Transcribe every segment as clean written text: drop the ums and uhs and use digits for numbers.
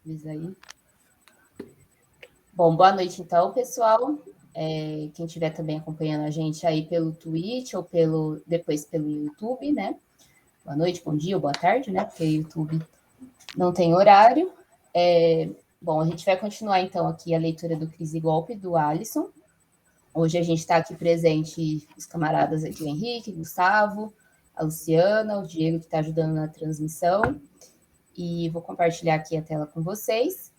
Avisa aí. Bom, boa noite então, pessoal. Quem estiver também acompanhando a gente aí pelo Twitch ou depois pelo YouTube, né? Boa noite, bom dia ou boa tarde, né? Porque o YouTube não tem horário. Bom, a gente vai continuar então aqui a leitura do Crise e Golpe, do Alisson. Hoje a gente está aqui presente, os camaradas aqui, o Henrique, o Gustavo, a Luciana, o Diego, que está ajudando na transmissão. E vou compartilhar aqui a tela com vocês.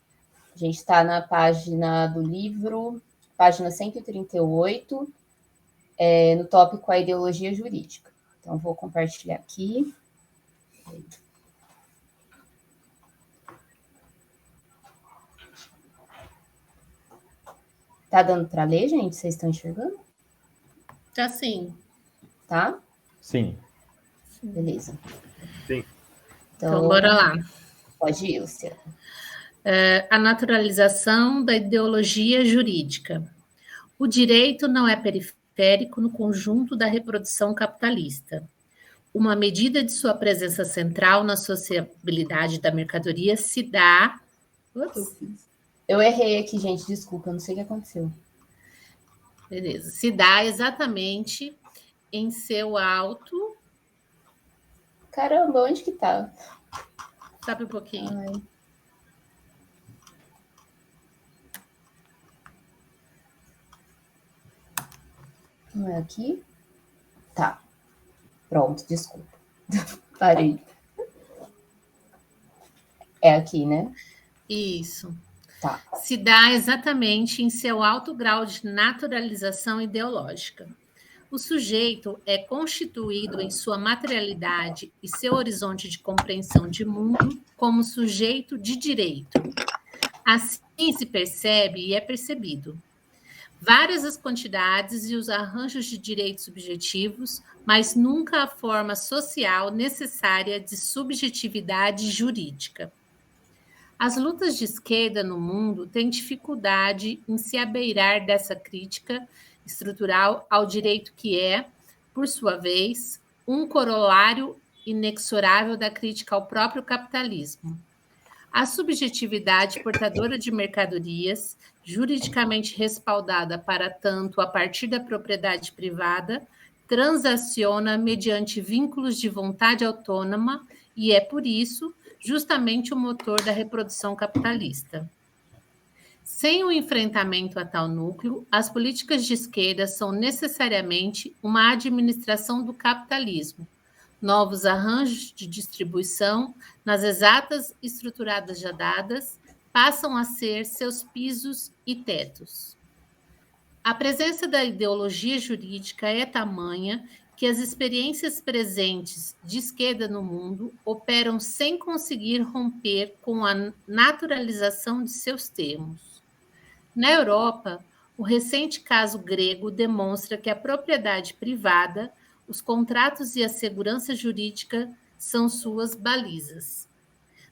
A gente está na página do livro, página 138, no tópico A Ideologia Jurídica. Então, vou compartilhar aqui. Tá dando para ler, gente? Vocês estão enxergando? Tá sim. Tá? Sim. Beleza. Sim. Então bora lá. Pode ir, Luciana. A naturalização da ideologia jurídica. O direito não é periférico no conjunto da reprodução capitalista. Uma medida de sua presença central na sociabilidade da mercadoria se dá... Eu errei aqui, gente, desculpa, eu não sei o que aconteceu. Beleza. Se dá exatamente em seu alto... Caramba, onde que tá? Sabe um pouquinho. Ai. Não é aqui? Tá. Pronto, desculpa. Parei. É aqui, né? Isso. Tá. Se dá exatamente em seu alto grau de naturalização ideológica. O sujeito é constituído em sua materialidade e seu horizonte de compreensão de mundo como sujeito de direito. Assim se percebe e é percebido. Várias as quantidades e os arranjos de direitos subjetivos, mas nunca a forma social necessária de subjetividade jurídica. As lutas de esquerda no mundo têm dificuldade em se abeirar dessa crítica estrutural ao direito que é, por sua vez, um corolário inexorável da crítica ao próprio capitalismo. A subjetividade portadora de mercadorias, juridicamente respaldada para tanto a partir da propriedade privada, transaciona mediante vínculos de vontade autônoma e é, por isso, justamente o motor da reprodução capitalista. Sem o enfrentamento a tal núcleo, as políticas de esquerda são necessariamente uma administração do capitalismo, novos arranjos de distribuição, nas exatas estruturadas já dadas, passam a ser seus pisos e tetos. A presença da ideologia jurídica é tamanha que as experiências presentes de esquerda no mundo operam sem conseguir romper com a naturalização de seus termos. Na Europa, o recente caso grego demonstra que a propriedade privada, os contratos e a segurança jurídica são suas balizas.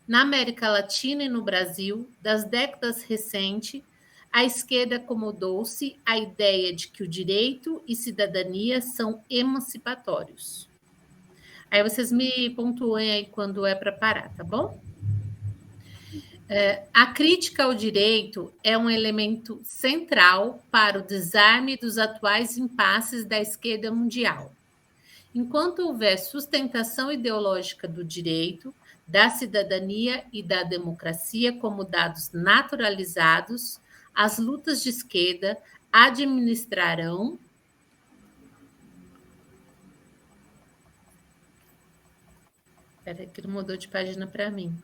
Na América Latina e no Brasil, das décadas recentes, a esquerda acomodou-se à ideia de que o direito e cidadania são emancipatórios. Aí vocês me pontuem aí quando é para parar, tá bom? A crítica ao direito é um elemento central para o desarme dos atuais impasses da esquerda mundial. Enquanto houver sustentação ideológica do direito, da cidadania e da democracia como dados naturalizados, as lutas de esquerda administrarão Espera que ele mudou de página para mim.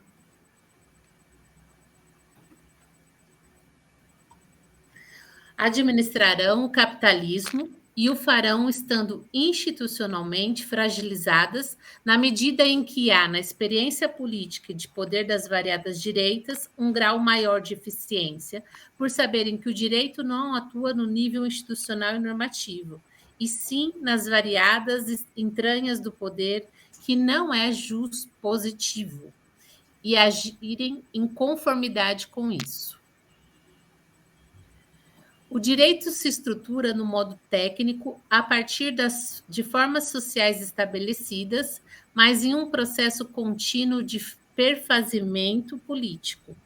Administrarão o capitalismo e o farão estando institucionalmente fragilizadas na medida em que há na experiência política de poder das variadas direitas um grau maior de eficiência, por saberem que o direito não atua no nível institucional e normativo, e sim nas variadas entranhas do poder que não é jus positivo, e agirem em conformidade com isso. O direito se estrutura no modo técnico a partir de formas sociais estabelecidas, mas em um processo contínuo de perfazimento político.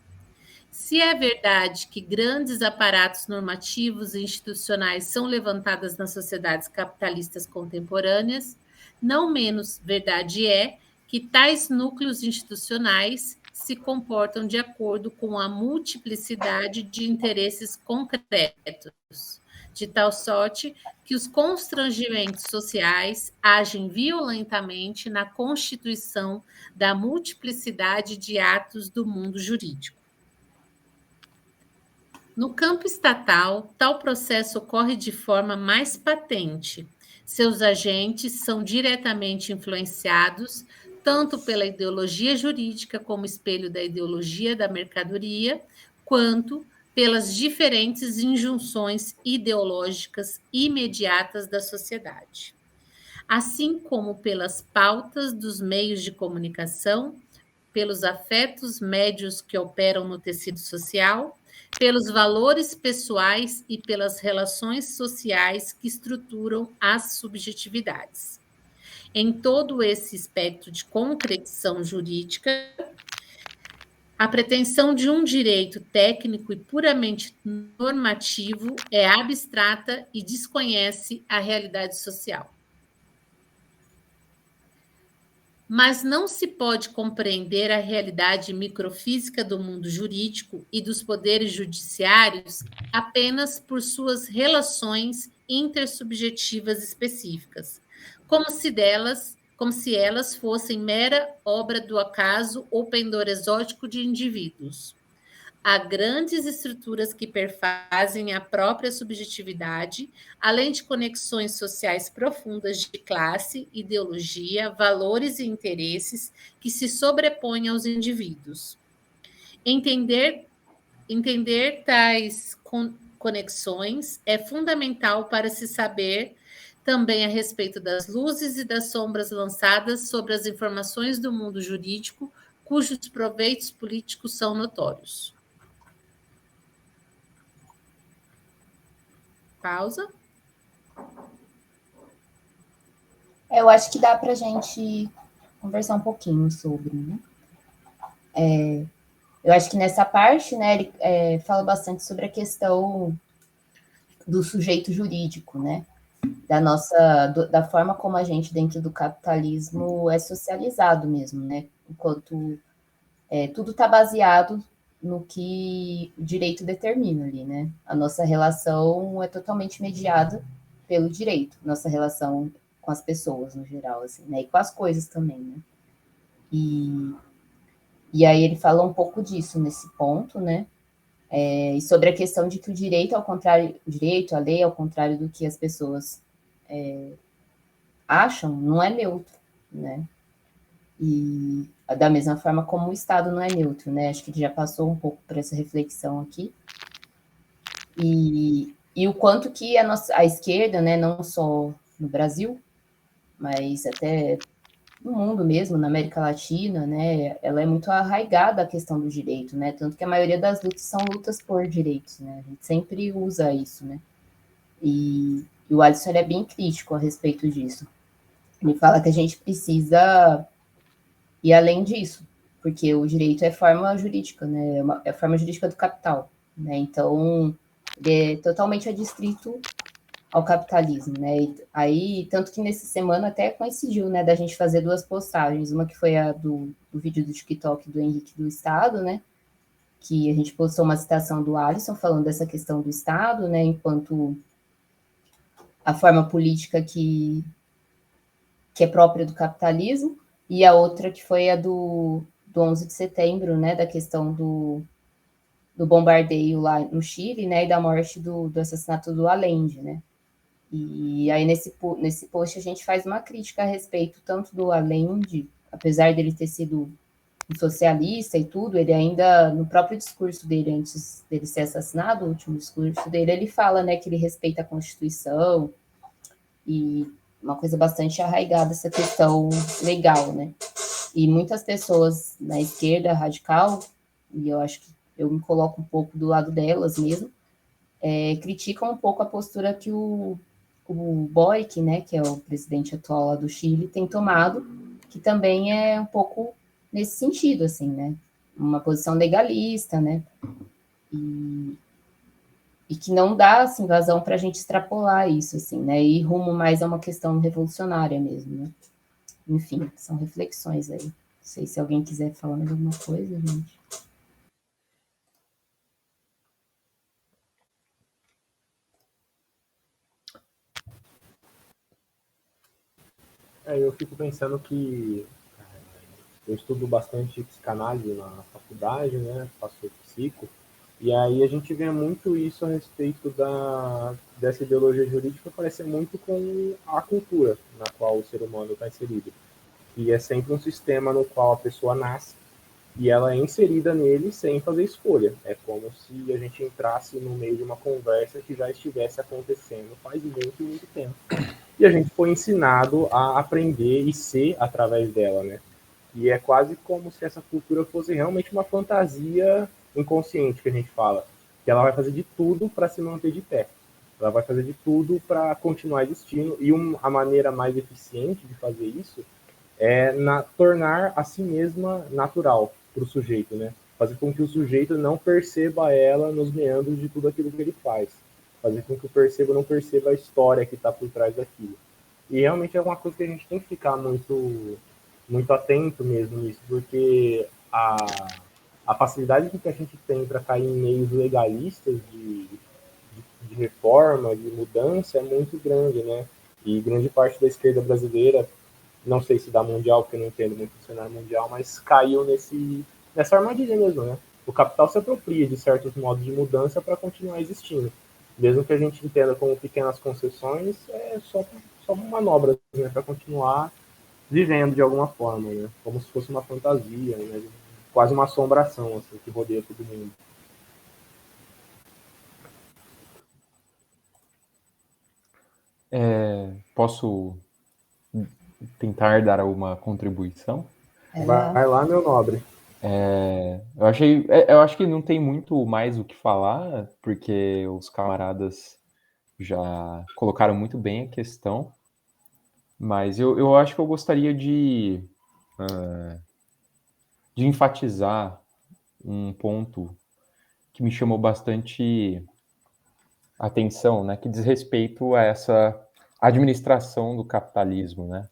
Se é verdade que grandes aparatos normativos e institucionais são levantados nas sociedades capitalistas contemporâneas, não menos verdade é que tais núcleos institucionais se comportam de acordo com a multiplicidade de interesses concretos, de tal sorte que os constrangimentos sociais agem violentamente na constituição da multiplicidade de atos do mundo jurídico. No campo estatal, tal processo ocorre de forma mais patente. Seus agentes são diretamente influenciados tanto pela ideologia jurídica como espelho da ideologia da mercadoria, quanto pelas diferentes injunções ideológicas imediatas da sociedade, assim como pelas pautas dos meios de comunicação, pelos afetos médios que operam no tecido social, pelos valores pessoais e pelas relações sociais que estruturam as subjetividades. Em todo esse espectro de concreção jurídica, a pretensão de um direito técnico e puramente normativo é abstrata e desconhece a realidade social. Mas não se pode compreender a realidade microfísica do mundo jurídico e dos poderes judiciários apenas por suas relações intersubjetivas específicas, como se elas fossem mera obra do acaso ou pendor exótico de indivíduos. Há grandes estruturas que perfazem a própria subjetividade, além de conexões sociais profundas de classe, ideologia, valores e interesses que se sobrepõem aos indivíduos. Entender tais conexões é fundamental para se saber também a respeito das luzes e das sombras lançadas sobre as informações do mundo jurídico, cujos proveitos políticos são notórios. Pausa. Eu acho que dá para a gente conversar um pouquinho sobre, né? Eu acho que nessa parte, né, ele fala bastante sobre a questão do sujeito jurídico, né? Da forma como a gente, dentro do capitalismo, é socializado mesmo, né? Enquanto tudo está baseado no que o direito determina ali, né? A nossa relação é totalmente mediada pelo direito, nossa relação com as pessoas no geral, assim, né? E com as coisas também, né? E aí ele fala um pouco disso nesse ponto, né? E sobre a questão de que o direito, a lei, ao contrário do que as pessoas acham, não é neutro, né? E da mesma forma como o Estado não é neutro, né? Acho que ele já passou um pouco por essa reflexão aqui. E o quanto que a esquerda, né, não só no Brasil, mas até no mundo mesmo, na América Latina, né, ela é muito arraigada à questão do direito, né? Tanto que a maioria das lutas são lutas por direitos, né? A gente sempre usa isso, né? E o Alisson é bem crítico a respeito disso. Ele fala que a gente precisa ir além disso, porque o direito é forma jurídica, né? É a forma jurídica do capital, né? Então, ele é totalmente adstrito ao capitalismo, né? E aí, tanto que nessa semana até coincidiu, né, da gente fazer duas postagens, uma que foi a do vídeo do TikTok do Henrique do Estado, né? Que a gente postou uma citação do Alisson falando dessa questão do Estado, né? Enquanto a forma política que é própria do capitalismo, e a outra que foi a do 11 de setembro, né, da questão do bombardeio lá no Chile, né, e da morte do assassinato do Allende, né. E aí nesse post a gente faz uma crítica a respeito tanto do Allende, apesar dele ter sido um socialista e tudo, ele ainda, no próprio discurso dele, antes dele ser assassinado, o último discurso dele, ele fala, né, que ele respeita a Constituição, e uma coisa bastante arraigada essa questão legal, né? E muitas pessoas na esquerda radical, e eu acho que eu me coloco um pouco do lado delas mesmo, criticam um pouco a postura que o Boric, né, que é o presidente atual lá do Chile, tem tomado, que também é um pouco nesse sentido, assim, né? Uma posição legalista, né? E que não dá assim, vazão para a gente extrapolar isso, assim, né? E ir rumo mais a uma questão revolucionária mesmo, né? Enfim, são reflexões aí. Não sei se alguém quiser falar mais alguma coisa, gente. Eu fico pensando que eu estudo bastante psicanálise na faculdade, né? Faço psico. E aí a gente vê muito isso a respeito dessa ideologia jurídica parecer muito com a cultura na qual o ser humano está inserido. E é sempre um sistema no qual a pessoa nasce e ela é inserida nele sem fazer escolha. É como se a gente entrasse no meio de uma conversa que já estivesse acontecendo faz muito, muito tempo. E a gente foi ensinado a aprender e ser através dela, né? E é quase como se essa cultura fosse realmente uma fantasia inconsciente que a gente fala, que ela vai fazer de tudo para se manter de pé. Ela vai fazer de tudo para continuar existindo e a maneira mais eficiente de fazer isso é tornar a si mesma natural para o sujeito, né? Fazer com que o sujeito não perceba ela nos meandros de tudo aquilo que ele faz. Fazer com que o perceba não perceba a história que está por trás daquilo. E realmente é uma coisa que a gente tem que ficar muito, muito atento mesmo nisso, porque a facilidade que a gente tem para cair em meios legalistas de reforma, de mudança, é muito grande, né? E grande parte da esquerda brasileira, não sei se da mundial, porque eu não entendo muito do cenário mundial, mas caiu nessa armadilha mesmo, né? O capital se apropria de certos modos de mudança para continuar existindo. Mesmo que a gente entenda como pequenas concessões, é só manobras, né, para continuar vivendo de alguma forma, né? Como se fosse uma fantasia, né? Quase uma assombração assim, que rodeia todo mundo. Posso tentar dar alguma contribuição? Vai lá, meu nobre. Eu acho que não tem muito mais o que falar, porque os camaradas já colocaram muito bem a questão, mas eu acho que eu gostaria de enfatizar um ponto que me chamou bastante atenção, né, que diz respeito a essa administração do capitalismo, né?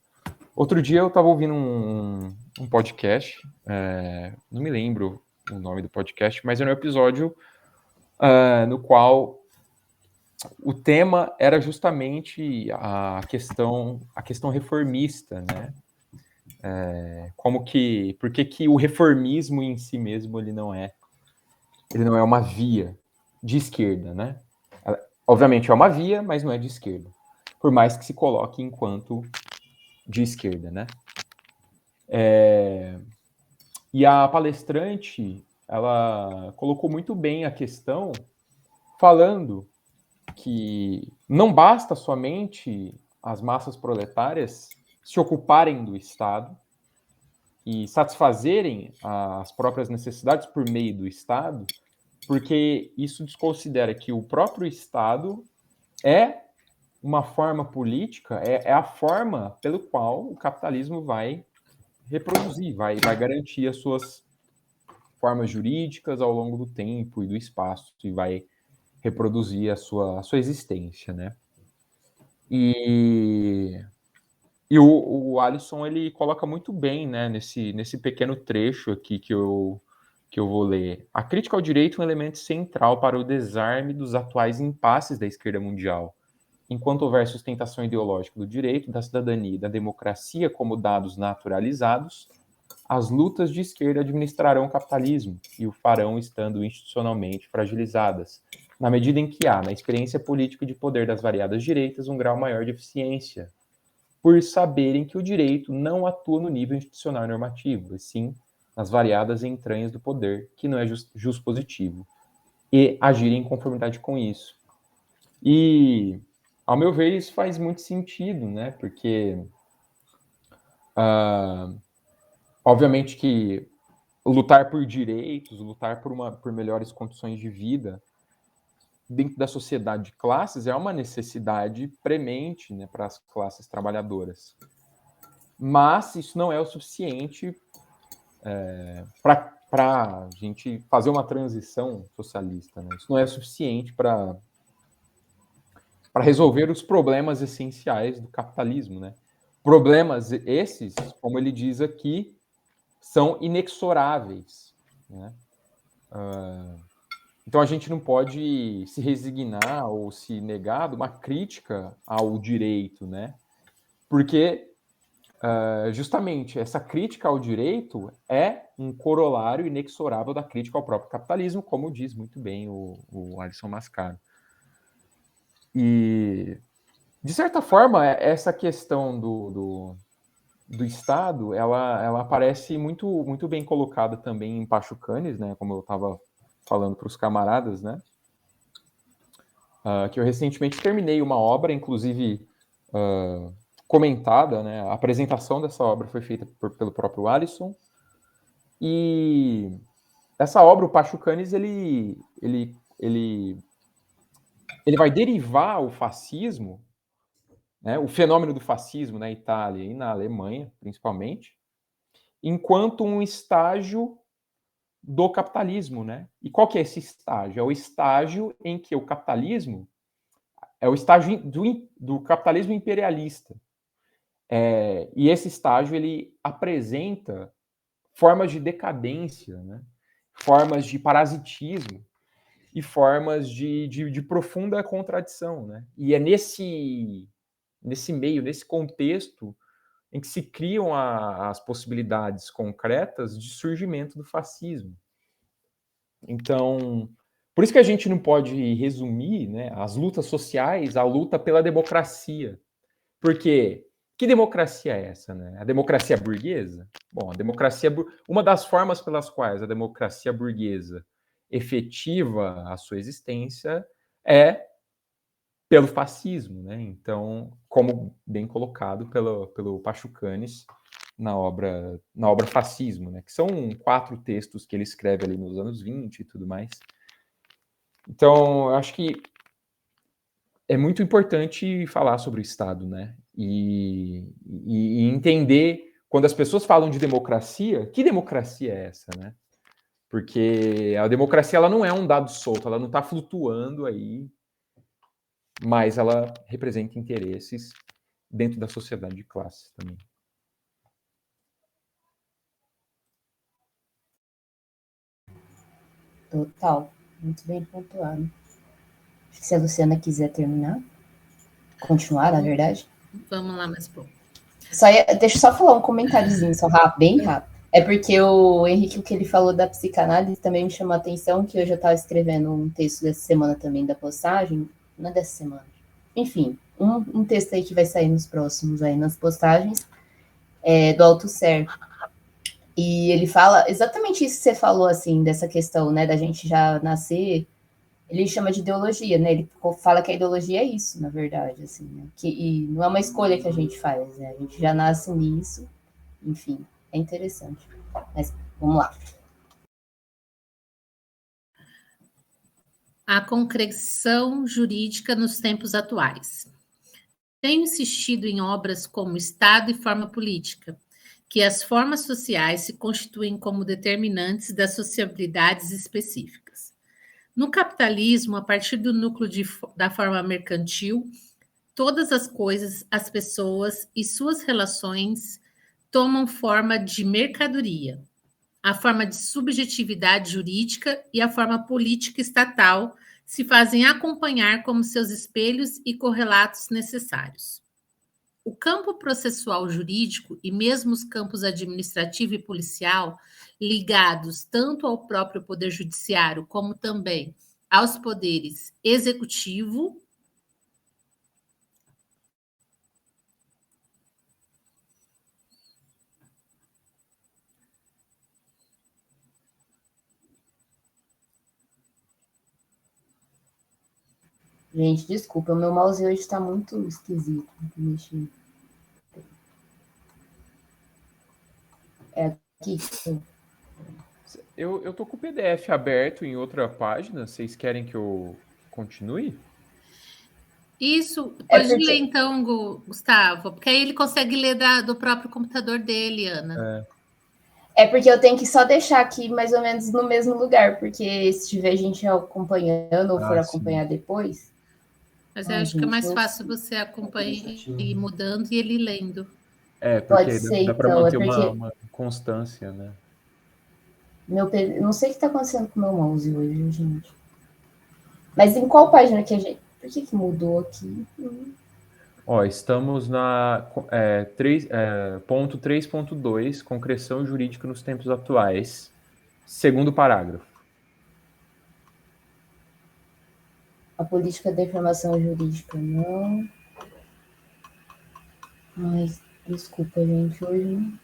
Outro dia eu estava ouvindo um podcast, não me lembro o nome do podcast, mas era um episódio no qual o tema era justamente a questão reformista, né? Por que o reformismo em si mesmo ele não é uma via de esquerda, né? Obviamente é uma via, mas não é de esquerda, por mais que se coloque enquanto de esquerda, né? E a palestrante, ela colocou muito bem a questão, falando que não basta somente as massas proletárias se ocuparem do Estado e satisfazerem as próprias necessidades por meio do Estado, porque isso desconsidera que o próprio Estado é uma forma política, é a forma pelo qual o capitalismo vai reproduzir, vai garantir as suas formas jurídicas ao longo do tempo e do espaço e vai reproduzir a sua existência, né? E o Alisson, ele coloca muito bem, né, nesse pequeno trecho aqui que eu vou ler. A crítica ao direito é um elemento central para o desarme dos atuais impasses da esquerda mundial. Enquanto houver sustentação ideológica do direito, da cidadania e da democracia como dados naturalizados, as lutas de esquerda administrarão o capitalismo e o farão estando institucionalmente fragilizadas, na medida em que há, na experiência política de poder das variadas direitas, um grau maior de eficiência, por saberem que o direito não atua no nível institucional e normativo, e sim nas variadas entranhas do poder, que não é positivo, e agirem em conformidade com isso. E, ao meu ver, isso faz muito sentido, né? Porque, obviamente que lutar por direitos, lutar por melhores condições de vida dentro da sociedade de classes é uma necessidade premente, né, para as classes trabalhadoras. Mas isso não é o suficiente para para a gente fazer uma transição socialista, né? Isso não é suficiente para resolver os problemas essenciais do capitalismo, né? Problemas esses, como ele diz aqui, são inexoráveis, né? Então a gente não pode se resignar ou se negar de uma crítica ao direito, né? Porque justamente essa crítica ao direito é um corolário inexorável da crítica ao próprio capitalismo, como diz muito bem o Alisson Mascaro. E, de certa forma, essa questão do Estado, ela aparece muito bem colocada também em Pachucanes, né? Como eu estava falando para os camaradas, né? Que eu recentemente terminei uma obra, inclusive comentada, né? A apresentação dessa obra foi feita pelo próprio Alisson. E essa obra, o Pachucanes, ele vai derivar o fascismo, né? O fenômeno do fascismo na Itália e na Alemanha, principalmente, enquanto um estágio do capitalismo, né? E qual que é esse estágio? É o estágio em que o capitalismo é o estágio do capitalismo imperialista. E esse estágio ele apresenta formas de decadência, né? Formas de parasitismo e formas de profunda contradição, né? E é nesse meio, nesse contexto, em que se criam as possibilidades concretas de surgimento do fascismo. Então, por isso que a gente não pode resumir, né, as lutas sociais à luta pela democracia. Porque que democracia é essa, né? A democracia burguesa? Bom, a democracia, uma das formas pelas quais a democracia burguesa efetiva a sua existência é pelo fascismo, né? Então, como bem colocado pelo Pachucanes na obra Fascismo, né? Que são 4 textos que ele escreve ali nos anos 20 e tudo mais. Então, eu acho que é muito importante falar sobre o Estado, né? E entender, quando as pessoas falam de democracia, que democracia é essa, né? Porque a democracia ela não é um dado solto, ela não está flutuando aí, mas ela representa interesses dentro da sociedade de classes também. Total, muito bem pontuado. Acho que se a Luciana quiser terminar, continuar, na verdade. Vamos lá mais um pouco. Deixa eu só falar um comentáriozinho, só bem rápido. É porque o Henrique, o que ele falou da psicanálise também me chamou a atenção, que hoje eu estava escrevendo um texto dessa semana também da postagem, não é dessa semana, enfim, um texto aí que vai sair nos próximos aí nas postagens, do Althusser. E ele fala exatamente isso que você falou, assim, dessa questão, né, da gente já nascer, ele chama de ideologia, né, ele fala que a ideologia é isso, na verdade, assim, né? E não é uma escolha que a gente faz, né, a gente já nasce nisso, enfim, é interessante. Mas vamos lá. A concreção jurídica nos tempos atuais. Tenho insistido em obras como Estado e Forma Política, que as formas sociais se constituem como determinantes das sociabilidades específicas. No capitalismo, a partir do núcleo da forma mercantil, todas as coisas, as pessoas e suas relações tomam forma de mercadoria, a forma de subjetividade jurídica e a forma política estatal se fazem acompanhar como seus espelhos e correlatos necessários. O campo processual jurídico e mesmo os campos administrativo e policial, ligados tanto ao próprio poder judiciário como também aos poderes executivo, Gente, desculpa, o meu mouse hoje está muito esquisito. É aqui. Eu tô com o PDF aberto em outra página. Vocês querem que eu continue? Isso, pode ler então, Gustavo, porque aí ele consegue ler do próprio computador dele, Ana. É porque eu tenho que só deixar aqui mais ou menos no mesmo lugar, porque se tiver gente acompanhando ou for acompanhar depois. Mas eu acho que é mais fácil você acompanhar e ir mudando e ele lendo. Porque Pode ser, dá para então. É manter porque uma constância, né? não sei o que está acontecendo com o meu mouse hoje, gente. Mas em qual página que a gente. Por que mudou aqui? Ó, estamos na ponto 3.2, concreção jurídica nos tempos atuais, segundo parágrafo. A política da informação jurídica, não. Ai, desculpa, gente, hoje.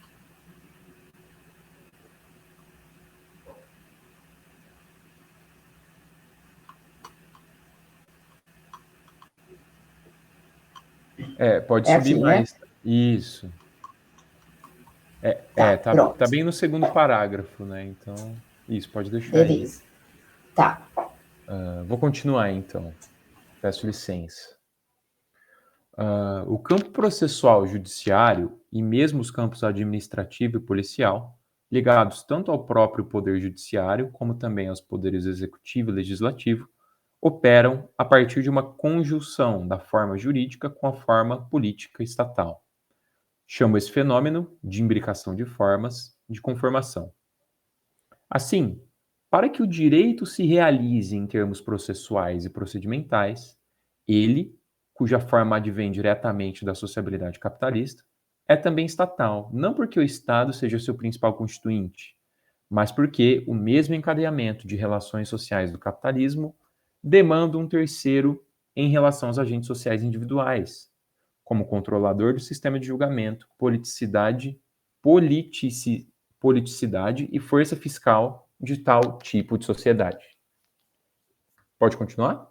Pode É subir aqui, né? mais. Isso. Tá, pronto. Tá bem no segundo parágrafo, né? Então, isso, pode deixar aí. Beleza. Tá. Vou continuar, então. Peço licença. O campo processual judiciário e mesmo os campos administrativo e policial, ligados tanto ao próprio poder judiciário como também aos poderes executivo e legislativo, operam a partir de uma conjunção da forma jurídica com a forma política estatal. Chamo esse fenômeno de imbricação de formas de conformação. Assim, para que o direito se realize em termos processuais e procedimentais, ele, cuja forma advém diretamente da sociabilidade capitalista, é também estatal, não porque o Estado seja seu principal constituinte, mas porque o mesmo encadeamento de relações sociais do capitalismo demanda um terceiro em relação aos agentes sociais individuais, como controlador do sistema de julgamento, politicidade e força fiscal de tal tipo de sociedade. Pode continuar?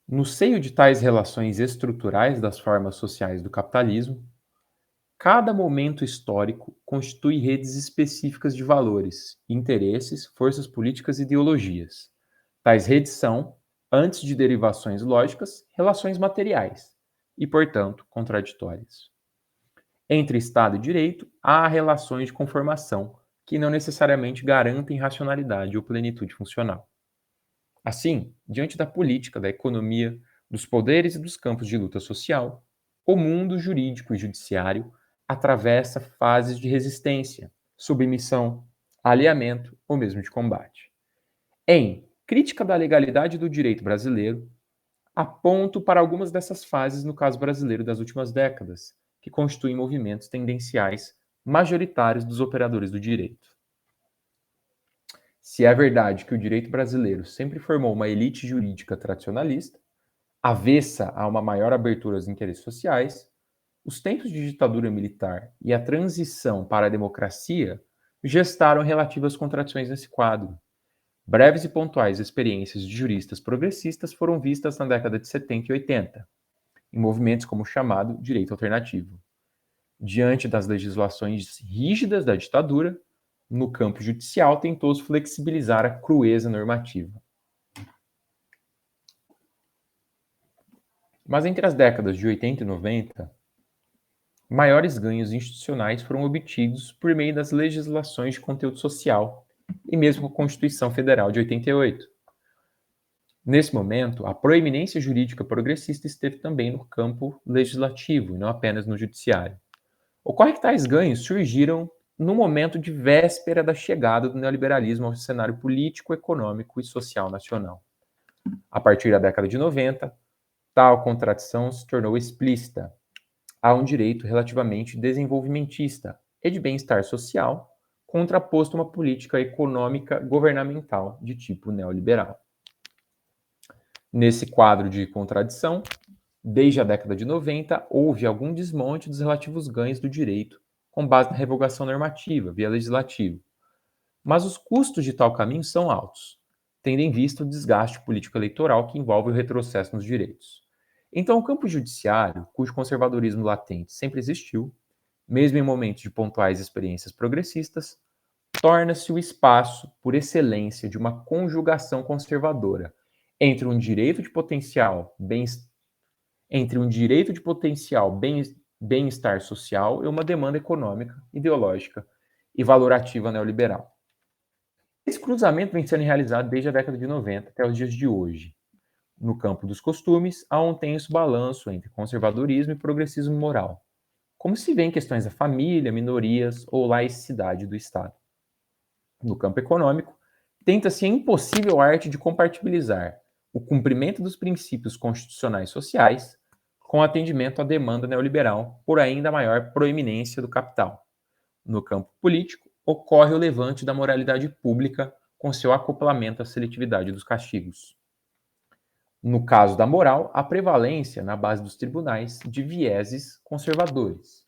No seio de tais relações estruturais das formas sociais do capitalismo, cada momento histórico constitui redes específicas de valores, interesses, forças políticas e ideologias. Tais redes são, antes de derivações lógicas, relações materiais e, portanto, contraditórias. Entre Estado e direito, há relações de conformação que não necessariamente garantem racionalidade ou plenitude funcional. Assim, diante da política, da economia, dos poderes e dos campos de luta social, o mundo jurídico e judiciário atravessa fases de resistência, submissão, alinhamento ou mesmo de combate. Em Crítica da Legalidade do Direito Brasileiro, aponto para algumas dessas fases no caso brasileiro das últimas décadas, que constituem movimentos tendenciais majoritários dos operadores do direito. Se é verdade que o direito brasileiro sempre formou uma elite jurídica tradicionalista, avessa a uma maior abertura aos interesses sociais, os tempos de ditadura militar e a transição para a democracia gestaram relativas contradições nesse quadro. Breves e pontuais experiências de juristas progressistas foram vistas na década de 70 e 80, em movimentos como o chamado direito alternativo. Diante das legislações rígidas da ditadura, no campo judicial tentou-se flexibilizar a crueza normativa. Mas entre as décadas de 80 e 90, maiores ganhos institucionais foram obtidos por meio das legislações de conteúdo social e mesmo a Constituição Federal de 88. Nesse momento, a proeminência jurídica progressista esteve também no campo legislativo e não apenas no judiciário. Ocorre que tais ganhos surgiram no momento de véspera da chegada do neoliberalismo ao cenário político, econômico e social nacional. A partir da década de 90, tal contradição se tornou explícita. Há um direito relativamente desenvolvimentista e de bem-estar social, contraposto a uma política econômica governamental de tipo neoliberal. Nesse quadro de contradição, desde a década de 90, houve algum desmonte dos relativos ganhos do direito com base na revogação normativa, via legislativa. Mas os custos de tal caminho são altos, tendo em vista o desgaste político-eleitoral que envolve o retrocesso nos direitos. Então, o campo judiciário, cujo conservadorismo latente sempre existiu, mesmo em momentos de pontuais experiências progressistas, torna-se o espaço, por excelência, de uma conjugação conservadora entre um direito de potencial entre um direito de potencial bem-estar social e uma demanda econômica, ideológica e valorativa neoliberal. Esse cruzamento vem sendo realizado desde a década de 90 até os dias de hoje. No campo dos costumes, há um tenso balanço entre conservadorismo e progressismo moral, como se vê em questões da família, minorias ou laicidade do Estado. No campo econômico, tenta-se a impossível arte de compatibilizar o cumprimento dos princípios constitucionais sociais com atendimento à demanda neoliberal por ainda maior proeminência do capital. No campo político, ocorre o levante da moralidade pública com seu acoplamento à seletividade dos castigos. No caso da moral, a prevalência, na base dos tribunais, de vieses conservadores,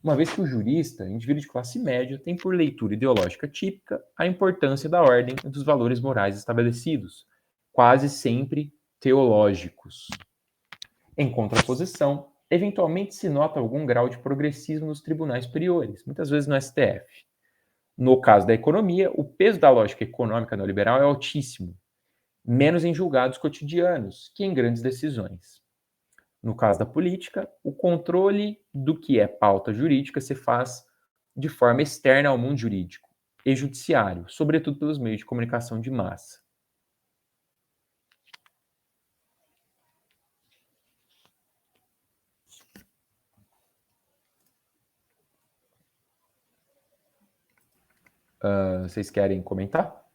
uma vez que o jurista, indivíduo de classe média, tem por leitura ideológica típica a importância da ordem e dos valores morais estabelecidos, quase sempre teológicos. Em contraposição, eventualmente se nota algum grau de progressismo nos tribunais superiores, muitas vezes no STF. No caso da economia, o peso da lógica econômica neoliberal é altíssimo, menos em julgados cotidianos que em grandes decisões. No caso da política, o controle do que é pauta jurídica se faz de forma externa ao mundo jurídico e judiciário, sobretudo pelos meios de comunicação de massa. Vocês querem comentar?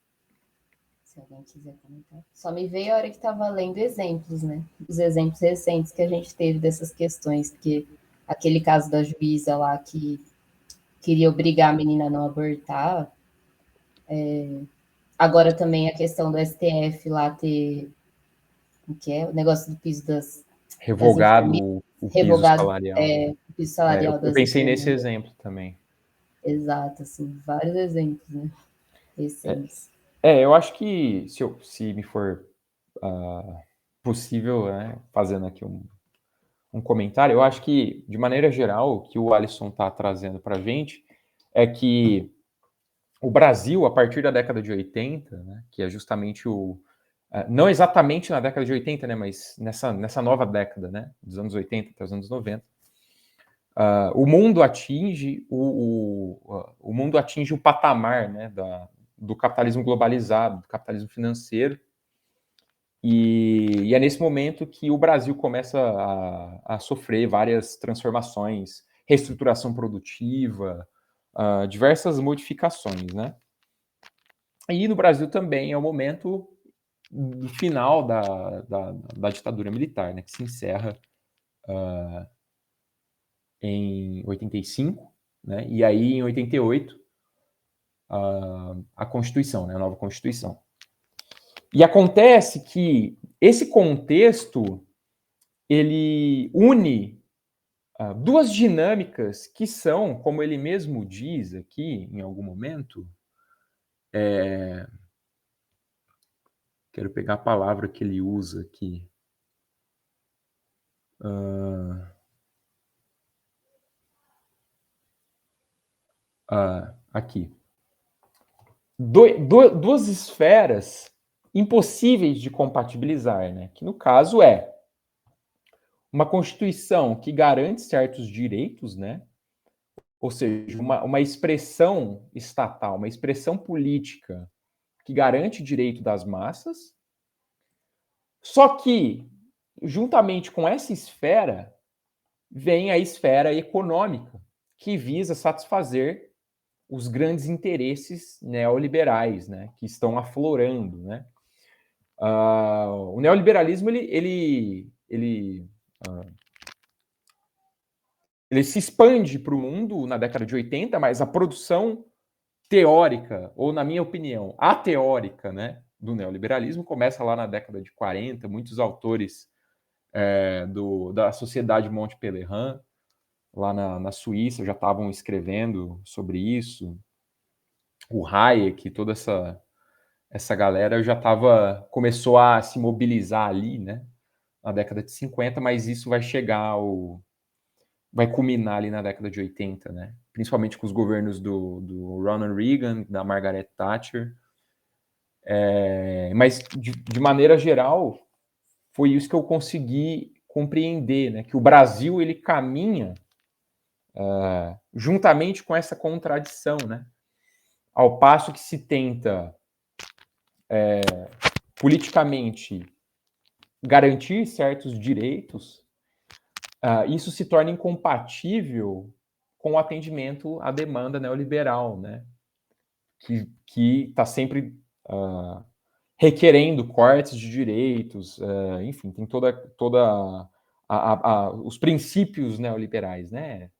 Se alguém quiser comentar. Só me veio a hora que estava lendo exemplos, né? Os exemplos recentes que a gente teve dessas questões, porque aquele caso da juíza lá que queria obrigar a menina a não abortar. Agora também a questão do STF lá ter o que é? O negócio do piso das Revogado o piso salarial. O piso salarial eu pensei nesse exemplo também. Exato, assim, vários exemplos, né? Recentes. Eu acho que, se me for possível, né, fazendo aqui um comentário, eu acho que, de maneira geral, o que o Alisson está trazendo para a gente é que o Brasil, a partir da década de 80, né, que é justamente não exatamente na década de 80, né, mas nessa nova década, né, dos anos 80 até os anos 90, o mundo atinge o mundo atinge o patamar, né, do capitalismo globalizado, do capitalismo financeiro, e é nesse momento que o Brasil começa a sofrer várias transformações, reestruturação produtiva, diversas modificações, né? E no Brasil também é o momento do final da ditadura militar, né, que se encerra em 85, né, e aí em 88 a Constituição, né, a nova Constituição. E acontece que esse contexto ele une duas dinâmicas que são, como ele mesmo diz aqui em algum momento, quero pegar a palavra que ele usa aqui. Aqui. Duas esferas impossíveis de compatibilizar, né? Que no caso é uma Constituição que garante certos direitos, né? Ou seja, uma expressão estatal, uma expressão política que garante o direito das massas, só que, juntamente com essa esfera, vem a esfera econômica, que visa satisfazer os grandes interesses neoliberais, né, que estão aflorando, né? O neoliberalismo ele se expande para o mundo na década de 80, mas a produção teórica, ou na minha opinião, a teórica, né, do neoliberalismo começa lá na década de 40, muitos autores da Sociedade Monte Pelerin, lá na Suíça, já estavam escrevendo sobre isso. O Hayek, toda essa galera já começou a se mobilizar ali, né, na década de 50, mas isso vai culminar ali na década de 80, né, principalmente com os governos do Ronald Reagan, da Margaret Thatcher. Mas, de maneira geral, foi isso que eu consegui compreender, né, que o Brasil ele caminha juntamente com essa contradição, né? Ao passo que se tenta politicamente garantir certos direitos, isso se torna incompatível com o atendimento à demanda neoliberal, né? Que está sempre requerendo cortes de direitos, enfim, tem toda os princípios neoliberais, né?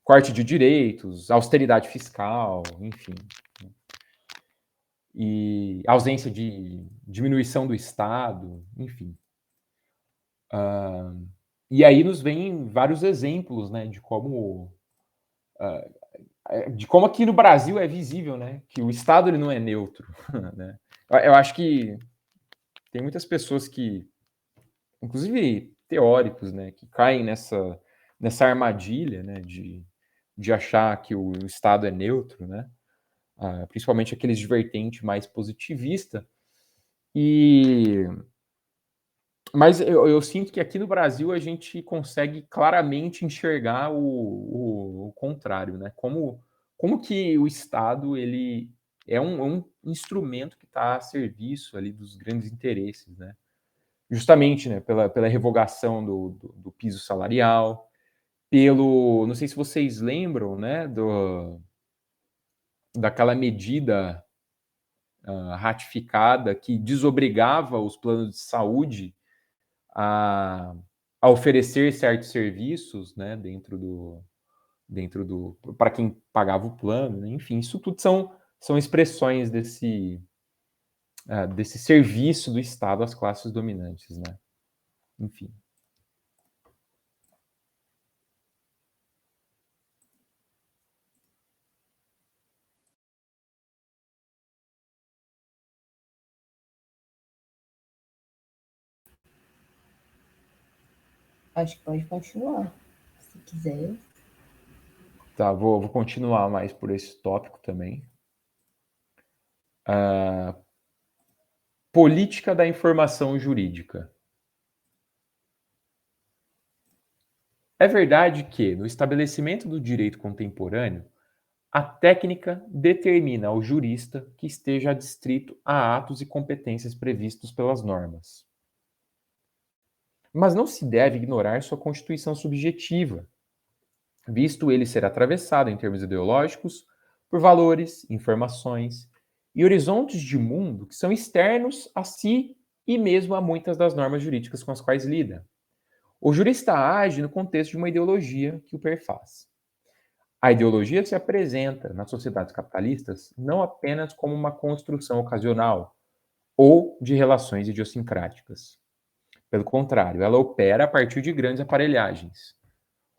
Corte de direitos, austeridade fiscal, enfim. E ausência de diminuição do Estado, enfim. E aí nos vem vários exemplos, né, de como aqui no Brasil é visível, né, que o Estado ele não é neutro. Né? Eu acho que tem muitas pessoas que, inclusive teóricos, né, que caem nessa armadilha, né, de achar que o Estado é neutro, né, principalmente aqueles de vertente mais positivista. Mas eu sinto que aqui no Brasil a gente consegue claramente enxergar o contrário, né? Como que o Estado ele é um instrumento que está a serviço ali dos grandes interesses, né? Justamente, né, pela revogação do piso salarial, não sei se vocês lembram, né, daquela medida ratificada que desobrigava os planos de saúde a oferecer certos serviços, né, dentro do para quem pagava o plano, né? Enfim, isso tudo são expressões desse serviço do Estado às classes dominantes, né? Enfim. Acho que pode continuar, se quiser. Tá, vou continuar mais por esse tópico também. Política da informação jurídica. É verdade que, no estabelecimento do direito contemporâneo, a técnica determina ao jurista que esteja adstrito a atos e competências previstos pelas normas. Mas não se deve ignorar sua constituição subjetiva, visto ele ser atravessado em termos ideológicos por valores, informações e horizontes de mundo que são externos a si e mesmo a muitas das normas jurídicas com as quais lida. O jurista age no contexto de uma ideologia que o perfaz. A ideologia se apresenta nas sociedades capitalistas não apenas como uma construção ocasional ou de relações idiosincráticas. Pelo contrário, ela opera a partir de grandes aparelhagens,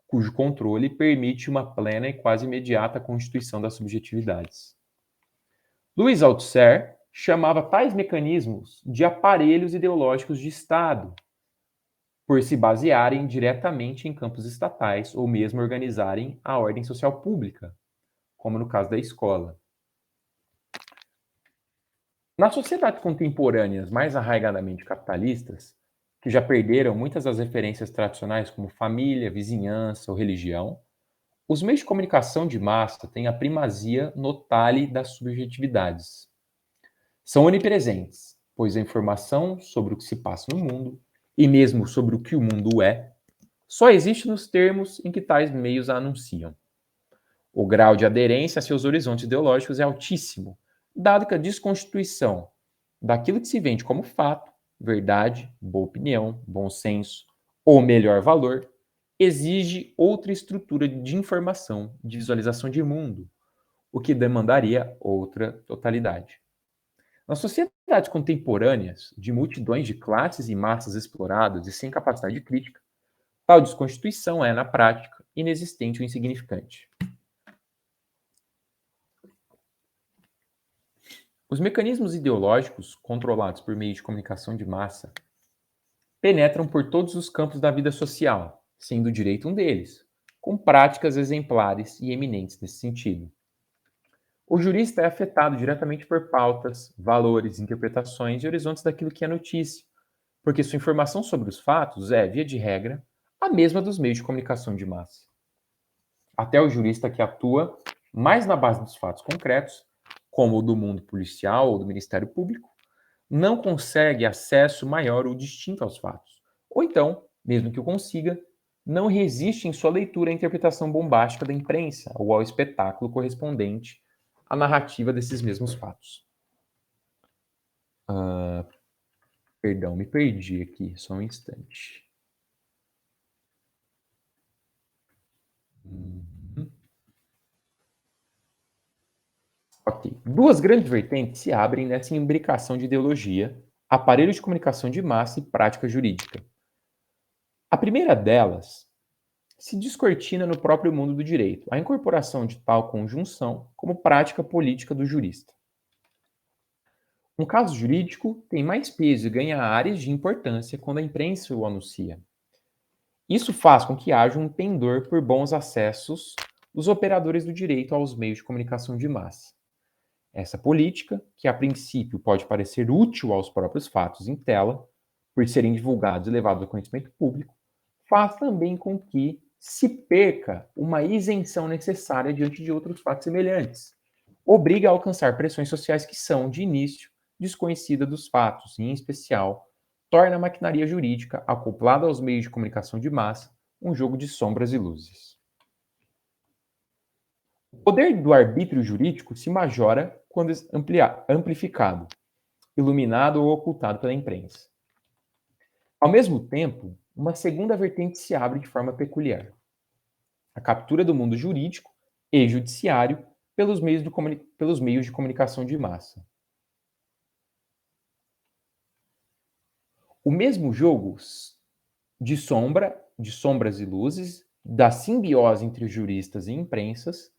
cujo controle permite uma plena e quase imediata constituição das subjetividades. Louis Althusser chamava tais mecanismos de aparelhos ideológicos de Estado, por se basearem diretamente em campos estatais ou mesmo organizarem a ordem social pública, como no caso da escola. Nas sociedades contemporâneas mais arraigadamente capitalistas, que já perderam muitas das referências tradicionais como família, vizinhança ou religião, os meios de comunicação de massa têm a primazia no tale das subjetividades. São onipresentes, pois a informação sobre o que se passa no mundo, e mesmo sobre o que o mundo é, só existe nos termos em que tais meios a anunciam. O grau de aderência a seus horizontes ideológicos é altíssimo, dado que a desconstituição daquilo que se vende como fato, verdade, boa opinião, bom senso ou melhor valor, exige outra estrutura de informação, de visualização de mundo, o que demandaria outra totalidade. Nas sociedades contemporâneas, de multidões de classes e massas exploradas e sem capacidade crítica, tal desconstituição é, na prática, inexistente ou insignificante. Os mecanismos ideológicos, controlados por meio de comunicação de massa, penetram por todos os campos da vida social, sendo o direito um deles, com práticas exemplares e eminentes nesse sentido. O jurista é afetado diretamente por pautas, valores, interpretações e horizontes daquilo que é notícia, porque sua informação sobre os fatos é, via de regra, a mesma dos meios de comunicação de massa. Até o jurista que atua mais na base dos fatos concretos, como o do mundo policial ou do Ministério Público, não consegue acesso maior ou distinto aos fatos. Ou então, mesmo que o consiga, não resiste em sua leitura à interpretação bombástica da imprensa ou ao espetáculo correspondente à narrativa desses mesmos fatos. Perdão, me perdi aqui, só um instante. Ok. Duas grandes vertentes se abrem nessa imbricação de ideologia, aparelho de comunicação de massa e prática jurídica. A primeira delas se descortina no próprio mundo do direito, a incorporação de tal conjunção como prática política do jurista. Um caso jurídico tem mais peso e ganha áreas de importância quando a imprensa o anuncia. Isso faz com que haja um pendor por bons acessos dos operadores do direito aos meios de comunicação de massa. Essa política, que a princípio pode parecer útil aos próprios fatos em tela, por serem divulgados e levados ao conhecimento público, faz também com que se perca uma isenção necessária diante de outros fatos semelhantes. Obriga a alcançar pressões sociais que são, de início, desconhecidas dos fatos, e, em especial, torna a maquinaria jurídica, acoplada aos meios de comunicação de massa, um jogo de sombras e luzes. O poder do arbítrio jurídico se majora quando amplificado, iluminado ou ocultado pela imprensa. Ao mesmo tempo, uma segunda vertente se abre de forma peculiar. A captura do mundo jurídico e judiciário pelos meios de comunicação de massa. O mesmo jogo de sombras e luzes, da simbiose entre juristas e imprensas,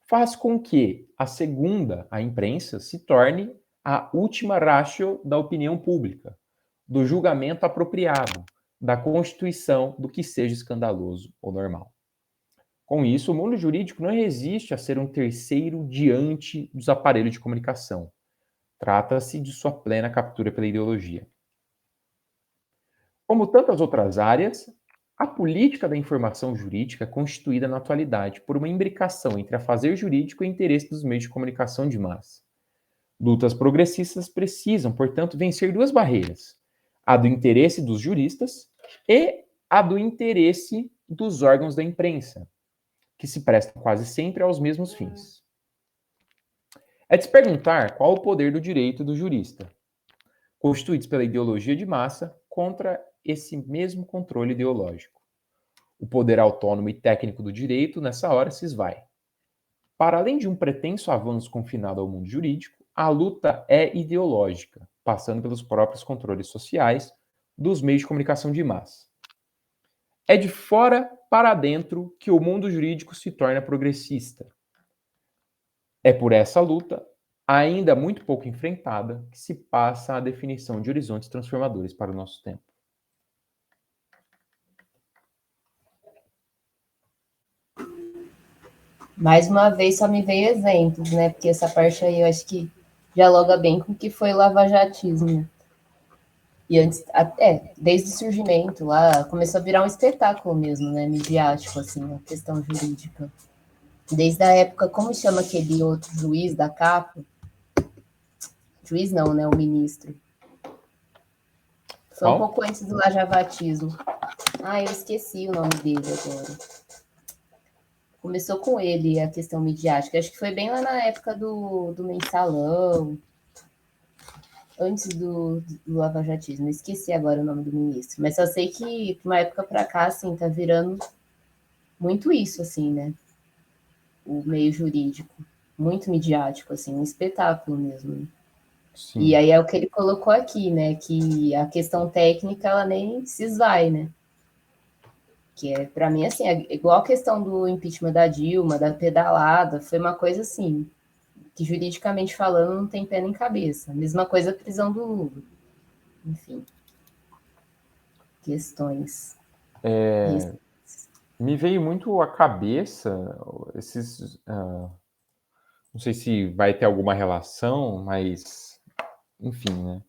faz com que a imprensa, se torne a última ratio da opinião pública, do julgamento apropriado, da constituição do que seja escandaloso ou normal. Com isso, o mundo jurídico não resiste a ser um terceiro diante dos aparelhos de comunicação. Trata-se de sua plena captura pela ideologia. Como tantas outras áreas, a política da informação jurídica é constituída na atualidade por uma imbricação entre afazer jurídico e interesse dos meios de comunicação de massa. Lutas progressistas precisam, portanto, vencer duas barreiras: a do interesse dos juristas e a do interesse dos órgãos da imprensa, que se prestam quase sempre aos mesmos fins. É de se perguntar qual o poder do direito e do jurista, constituídos pela ideologia de massa, contra esse mesmo controle ideológico. O poder autônomo e técnico do direito, nessa hora, se esvai. Para além de um pretenso avanço confinado ao mundo jurídico, a luta é ideológica, passando pelos próprios controles sociais dos meios de comunicação de massa. É de fora para dentro que o mundo jurídico se torna progressista. É por essa luta, ainda muito pouco enfrentada, que se passa a definição de horizontes transformadores para o nosso tempo. Mais uma vez, só me veio exemplos, né? Porque essa parte aí eu acho que dialoga bem com o que foi o lavajatismo, né? E antes, desde o surgimento lá, começou a virar um espetáculo mesmo, né? Midiático, assim, a questão jurídica. Desde a época, como chama aquele outro juiz da capa? Juiz não, né? O ministro. Foi um pouco antes do lavajatismo. Eu esqueci o nome dele agora. Começou com ele a questão midiática. Acho que foi bem lá na época do mensalão, antes do lavajatismo. Esqueci agora o nome do ministro, mas só sei que de uma época para cá, assim, tá virando muito isso, assim, né? O meio jurídico, muito midiático, assim, um espetáculo mesmo. Né? E aí é o que ele colocou aqui, né? Que a questão técnica, ela nem se esvai, né? Que é, para mim, assim, é igual a questão do impeachment da Dilma, da pedalada, foi uma coisa assim, que juridicamente falando não tem pé nem cabeça. Mesma coisa a prisão do Lula. Enfim. Questões. Me veio muito à cabeça esses Não sei se vai ter alguma relação, mas, enfim, né?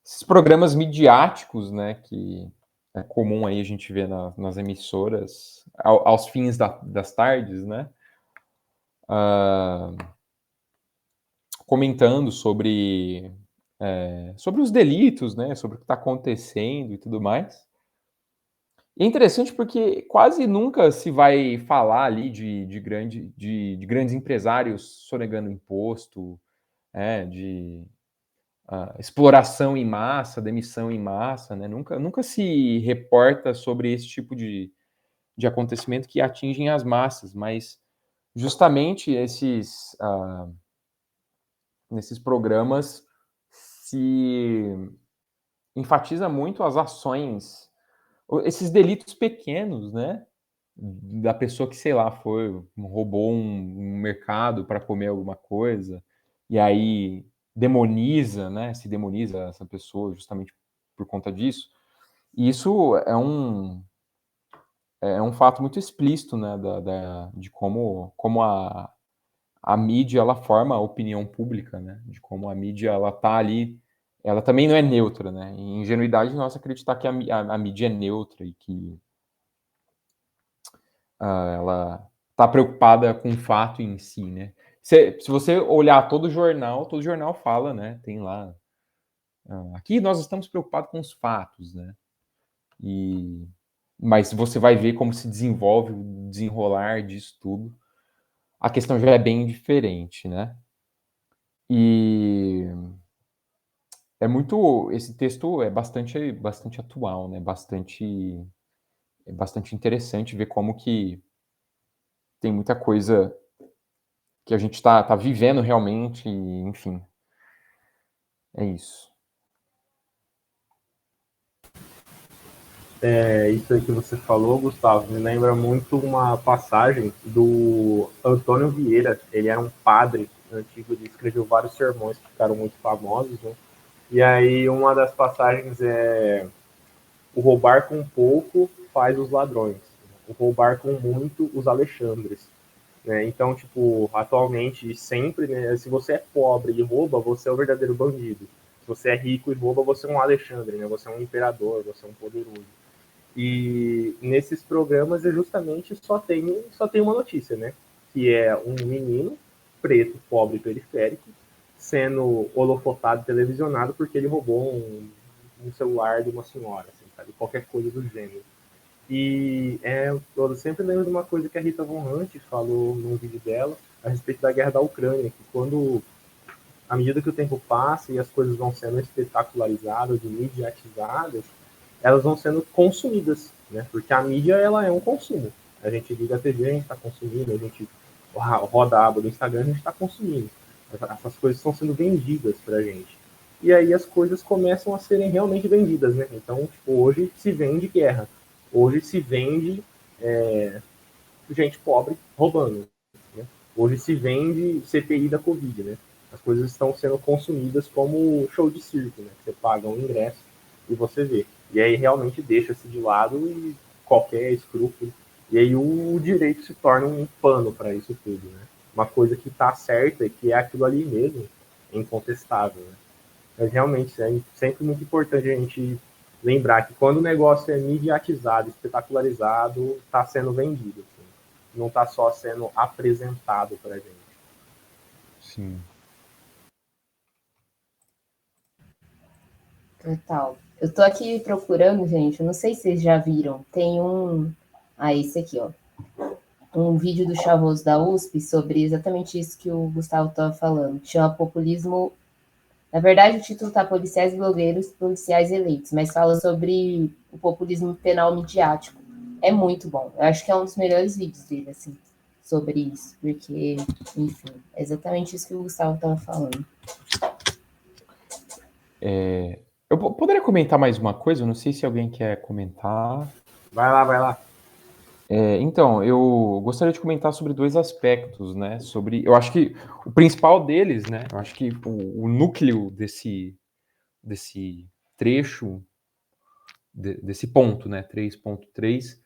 Esses programas midiáticos, né, que é comum aí a gente ver nas emissoras, aos fins das tardes, né? Comentando sobre os delitos, né? Sobre o que está acontecendo e tudo mais. E é interessante porque quase nunca se vai falar ali de grandes empresários sonegando imposto, de exploração em massa, demissão em massa, né? Nunca se reporta sobre esse tipo de acontecimento que atingem as massas, mas justamente nesses programas se enfatiza muito as ações, esses delitos pequenos, né? Da pessoa que, sei lá, roubou um mercado para comer alguma coisa, e aí demoniza, né? Se demoniza essa pessoa justamente por conta disso. E isso é um fato muito explícito, né? De como a mídia ela forma a opinião pública, né? De como a mídia ela tá ali, ela também não é neutra, né? E ingenuidade nossa acreditar que a mídia é neutra e que ela está preocupada com o fato em si, né? Se você olhar todo jornal fala, né? Tem lá, aqui nós estamos preocupados com os fatos, né? Mas você vai ver como se desenvolve o desenrolar disso tudo. A questão já é bem diferente, né? E esse texto é bastante atual, né? É bastante interessante ver como que tem muita coisa que a gente está vivendo realmente, e, enfim, é isso. Isso aí que você falou, Gustavo, me lembra muito uma passagem do Antônio Vieira. Ele era um padre antigo, ele escreveu vários sermões que ficaram muito famosos, né? E aí uma das passagens é: o roubar com pouco faz os ladrões, o roubar com muito os alexandres. Né? Então, tipo, atualmente, sempre, né, se você é pobre e rouba, você é o verdadeiro bandido. Se você é rico e rouba, você é um Alexandre, né? Você é um imperador, você é um poderoso. E nesses programas é justamente só tem uma notícia, né? Que é um menino preto, pobre, periférico, sendo holofotado, televisionado porque ele roubou um celular de uma senhora, assim, sabe? Qualquer coisa do gênero. E eu sempre lembro de uma coisa que a Rita Von Hunt falou num vídeo dela a respeito da guerra da Ucrânia, que quando, à medida que o tempo passa e as coisas vão sendo espetacularizadas e mediatizadas, elas vão sendo consumidas, né? Porque a mídia ela é um consumo. A gente liga a TV, a gente está consumindo, a gente roda a aba do Instagram, a gente está consumindo. Essas coisas estão sendo vendidas para a gente. E aí as coisas começam a serem realmente vendidas, né? Então, tipo, hoje se vende guerra. Hoje se vende gente pobre roubando. Né? Hoje se vende CPI da Covid, né? As coisas estão sendo consumidas como show de circo, né? Você paga um ingresso e você vê. E aí realmente deixa-se de lado e qualquer escrúpulo. E aí o direito se torna um pano para isso tudo, né? Uma coisa que está certa e que é aquilo ali mesmo, é incontestável, né? Mas realmente é sempre muito importante a gente lembrar que quando o negócio é mediatizado, espetacularizado, está sendo vendido. Assim. Não está só sendo apresentado para a gente. Sim. Total. Eu tô aqui procurando, gente, eu não sei se vocês já viram, tem um... esse aqui, ó. Um vídeo do Chavoso da USP sobre exatamente isso que o Gustavo estava falando, que chama Populismo. Na verdade, o título tá Policiais e Blogueiros, Policiais Eleitos, mas fala sobre o populismo penal midiático. É muito bom. Eu acho que é um dos melhores vídeos dele, assim, sobre isso, porque, enfim, é exatamente isso que o Gustavo estava falando. Eu poderia comentar mais uma coisa? Eu não sei se alguém quer comentar. Vai lá, vai lá. Então, eu gostaria de comentar sobre dois aspectos, né? Eu acho que o principal deles, né? Eu acho que o núcleo desse trecho, desse ponto, né? 3.3,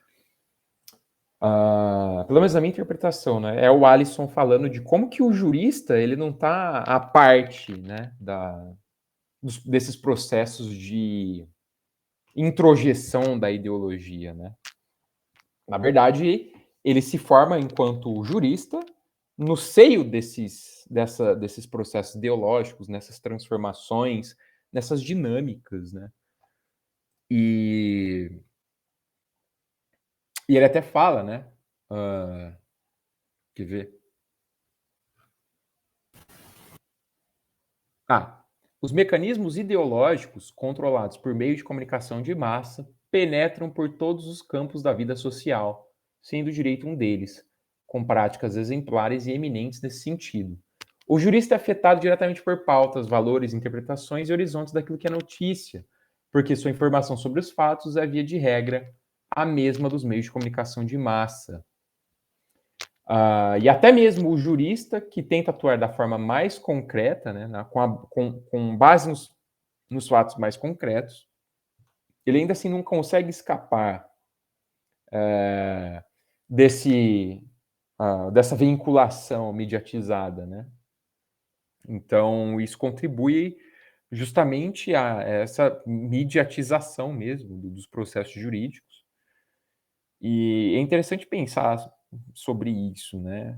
pelo menos na minha interpretação, né, é o Alisson falando de como que o jurista ele não está à parte, né, desses processos de introjeção da ideologia, né? Na verdade, ele se forma enquanto jurista no seio desses processos ideológicos, nessas transformações, nessas dinâmicas, né? E ele até fala, né? Quer ver? Os mecanismos ideológicos controlados por meio de comunicação de massa penetram por todos os campos da vida social, sendo o direito um deles, com práticas exemplares e eminentes nesse sentido. O jurista é afetado diretamente por pautas, valores, interpretações e horizontes daquilo que é notícia, porque sua informação sobre os fatos é, via de regra, a mesma dos meios de comunicação de massa. E até mesmo o jurista que tenta atuar da forma mais concreta, né, com base nos fatos mais concretos, ele ainda assim não consegue escapar dessa vinculação mediatizada, né? Então, isso contribui justamente a essa mediatização mesmo dos processos jurídicos. E é interessante pensar sobre isso, né?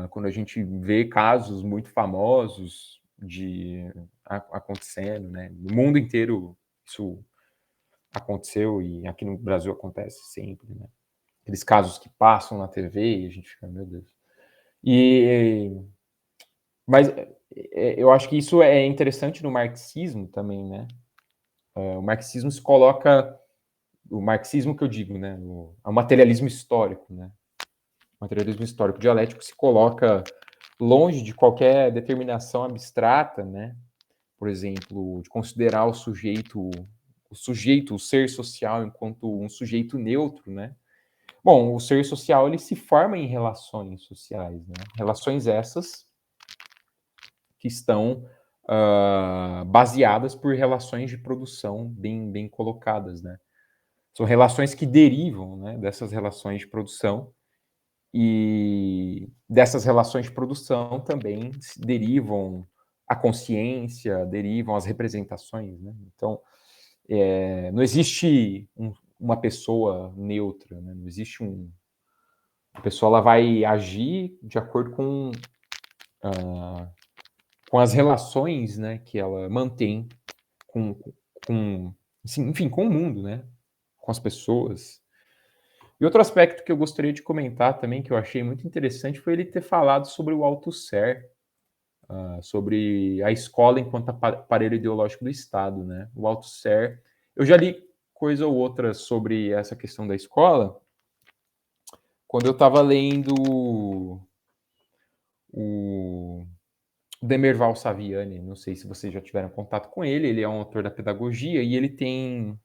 Quando a gente vê casos muito famosos acontecendo, né? No mundo inteiro isso aconteceu e aqui no Brasil acontece sempre, né? Aqueles casos que passam na TV e a gente fica, meu Deus. Mas eu acho que isso é interessante no marxismo também, né? O marxismo se coloca, o marxismo que eu digo, né? O materialismo histórico, né? O materialismo histórico dialético se coloca longe de qualquer determinação abstrata, né? Por exemplo, de considerar o sujeito, o ser social enquanto um sujeito neutro, né? Bom, o ser social ele se forma em relações sociais, né? Relações essas que estão baseadas por relações de produção bem colocadas, né? São relações que derivam, né, dessas relações de produção e dessas relações de produção também derivam a consciência, derivam as representações, né? Então, não existe uma pessoa neutra, né? Não existe a pessoa ela vai agir de acordo com as relações, né, que ela mantém enfim, com o mundo, né? Com as pessoas. E outro aspecto que eu gostaria de comentar também, que eu achei muito interessante, foi ele ter falado sobre o Althusser, sobre a escola enquanto aparelho ideológico do Estado, né? O Althusser, eu já li coisa ou outra sobre essa questão da escola, quando eu estava lendo o Demerval Saviani, não sei se vocês já tiveram contato com ele é um autor da pedagogia e ele tem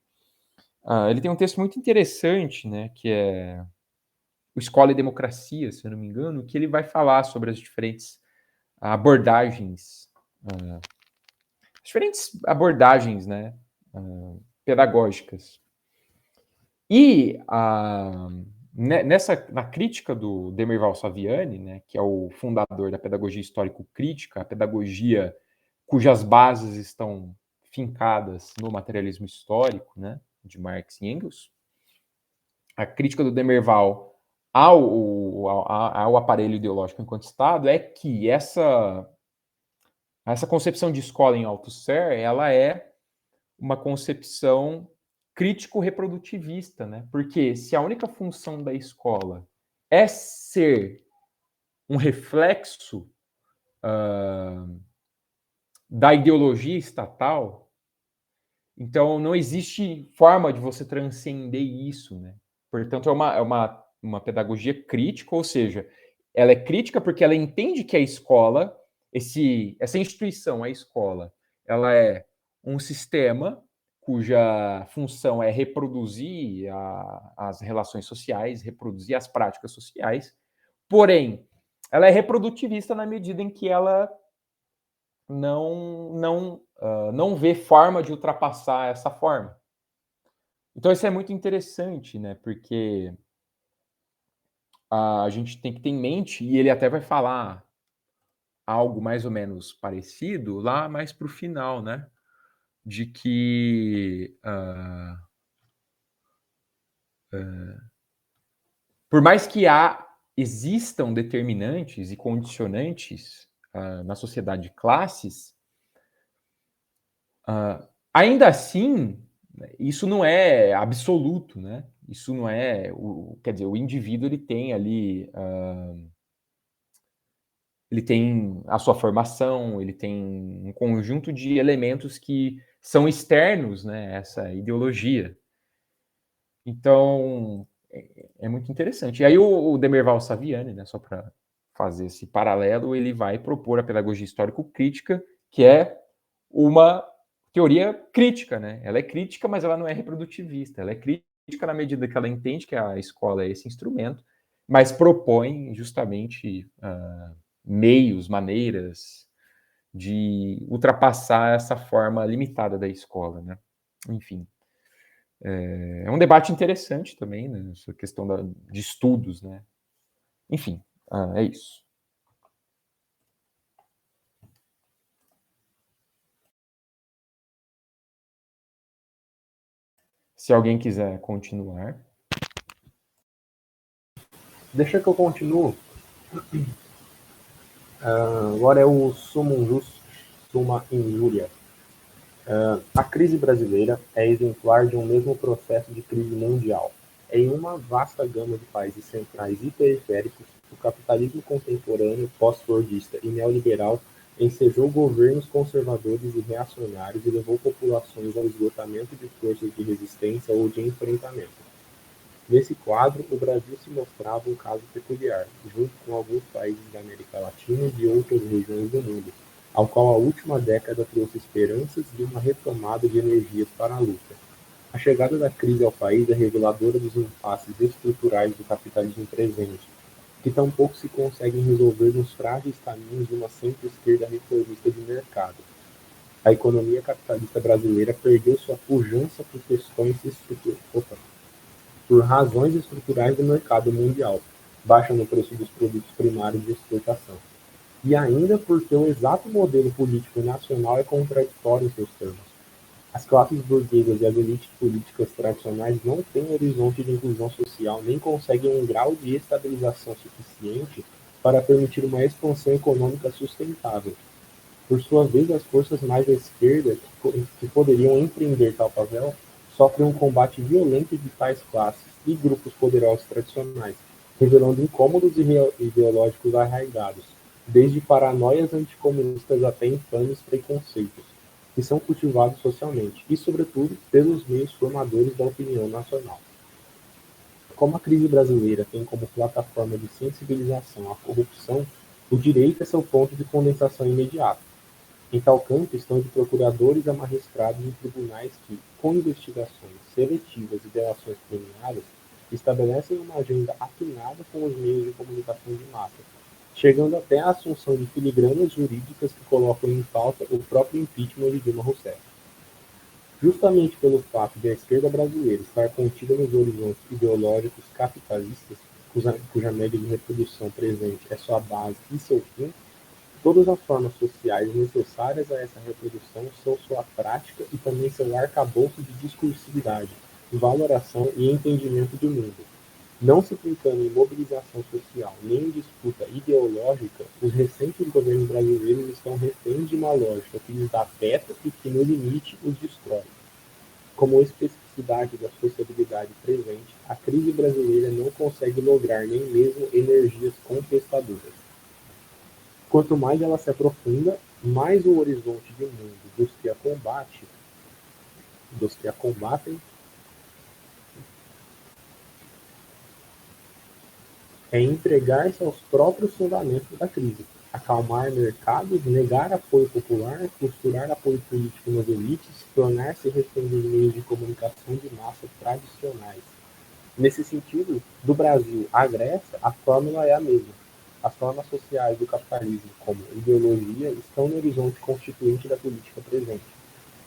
um texto muito interessante, né, que é o Escola e Democracia, se eu não me engano, que ele vai falar sobre as diferentes abordagens, né, pedagógicas. E na crítica do Demerval Saviani, né, que é o fundador da pedagogia histórico-crítica, a pedagogia cujas bases estão fincadas no materialismo histórico, né, de Marx e Engels, a crítica do Demerval ao aparelho ideológico enquanto Estado é que essa concepção de escola em Althusser, ela é uma concepção crítico-reprodutivista, né? Porque se a única função da escola é ser um reflexo da ideologia estatal, então não existe forma de você transcender isso, né? Portanto, é uma pedagogia crítica, ou seja, ela é crítica porque ela entende que a escola, essa instituição, a escola, ela é um sistema cuja função é reproduzir as relações sociais, reproduzir as práticas sociais, porém, ela é reprodutivista na medida em que ela não vê forma de ultrapassar essa forma. Então, isso é muito interessante, né? Porque a gente tem que ter em mente, e ele até vai falar algo mais ou menos parecido lá mais para o final, né? De que por mais que existam determinantes e condicionantes na sociedade de classes, ainda assim, isso não é absoluto, né? Isso não é, quer dizer, o indivíduo ele tem ali, ele tem a sua formação, ele tem um conjunto de elementos que são externos, né, a essa ideologia. Então, é muito interessante. E aí o Demerval Saviani, né, só para fazer esse paralelo, ele vai propor a pedagogia histórico-crítica, que é uma teoria crítica, né? Ela é crítica, mas ela não é reprodutivista. Ela é crítica na medida que ela entende que a escola é esse instrumento, mas propõe justamente meios, maneiras de ultrapassar essa forma limitada da escola, né? Enfim. É um debate interessante também, né? Essa questão de estudos, né? Enfim, é isso. Se alguém quiser continuar. Deixa que eu continuo. Agora é o Summum Jus, Summa Injuria. A crise brasileira é exemplar de um mesmo processo de crise mundial. Em uma vasta gama de países centrais e periféricos, o capitalismo contemporâneo, pós-fordista e neoliberal ensejou governos conservadores e reacionários e levou populações ao esgotamento de forças de resistência ou de enfrentamento. Nesse quadro, o Brasil se mostrava um caso peculiar, junto com alguns países da América Latina e de outras regiões do mundo, ao qual a última década trouxe esperanças de uma retomada de energias para a luta. A chegada da crise ao país é reveladora dos impasses estruturais do capitalismo presente, que tampouco se conseguem resolver nos frágeis caminhos de uma centro-esquerda reformista de mercado. A economia capitalista brasileira perdeu sua pujança por razões estruturais do mercado mundial, baixa no preço dos produtos primários de exportação. E ainda porque o exato modelo político nacional é contraditório em seus termos. As classes burguesas e as elites políticas tradicionais não têm horizonte de inclusão social nem conseguem um grau de estabilização suficiente para permitir uma expansão econômica sustentável. Por sua vez, as forças mais à esquerda, que poderiam empreender tal papel, sofrem um combate violento de tais classes e grupos poderosos tradicionais, revelando incômodos ideológicos arraigados, desde paranoias anticomunistas até infames preconceitos, que são cultivados socialmente e, sobretudo, pelos meios formadores da opinião nacional. Como a crise brasileira tem como plataforma de sensibilização à corrupção, o direito é seu ponto de condensação imediato. Em tal campo estão de procuradores a magistrados em tribunais que, com investigações seletivas e delações premiadas, estabelecem uma agenda afinada com os meios de comunicação de massa, chegando até a assunção de filigranas jurídicas que colocam em pauta o próprio impeachment de Dilma Rousseff. Justamente pelo fato de a esquerda brasileira estar contida nos horizontes ideológicos capitalistas, cuja média de reprodução presente é sua base e seu fim, todas as formas sociais necessárias a essa reprodução são sua prática e também seu arcabouço de discursividade, valoração e entendimento do mundo. Não se aplicando em mobilização social nem em disputa ideológica, os recentes governos brasileiros estão reféns de uma lógica que lhes dá teto e que, no limite, os destrói. Como especificidade da sociabilidade presente, a crise brasileira não consegue lograr nem mesmo energias contestadoras. Quanto mais ela se aprofunda, mais o horizonte de mundo dos que a combatem, é entregar-se aos próprios fundamentos da crise, acalmar mercados, negar apoio popular, costurar apoio político nas elites, tornar-se refém dos meios de comunicação de massa tradicionais. Nesse sentido, do Brasil à Grécia, a fórmula é a mesma. As formas sociais do capitalismo, como ideologia, estão no horizonte constituinte da política presente.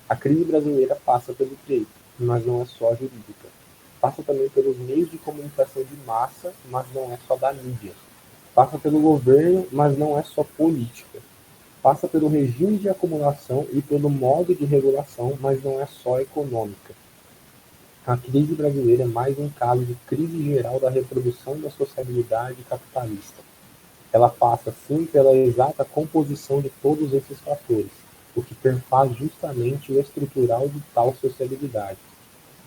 A crise brasileira passa pelo direito, mas não é só jurídica. passa também pelos meios de comunicação de massa, mas não é só da mídia. Passa pelo governo, mas não é só política. Passa pelo regime de acumulação e pelo modo de regulação, mas não é só econômica. A crise brasileira é mais um caso de crise geral da reprodução da sociabilidade capitalista. Ela passa, sim, pela exata composição de todos esses fatores, o que perfaz justamente o estrutural de tal sociabilidade.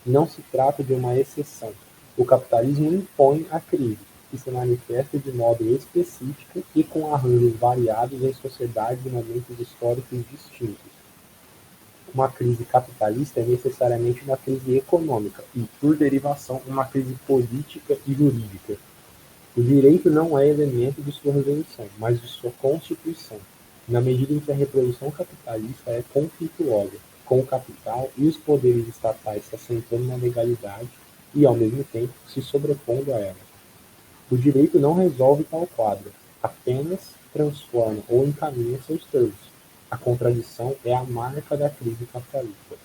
Não se trata de uma exceção. O capitalismo impõe a crise, que se manifesta de modo específico e com arranjos variados em sociedades e momentos históricos distintos. Uma crise capitalista é necessariamente uma crise econômica e, por derivação, uma crise política e jurídica. O direito não é elemento de sua resolução, mas de sua constituição, na medida em que a reprodução capitalista é conflituosa com o capital e os poderes estatais se assentando na legalidade e, ao mesmo tempo, se sobrepondo a ela. O direito não resolve tal quadro, apenas transforma ou encaminha seus termos. A contradição é a marca da crise capitalista.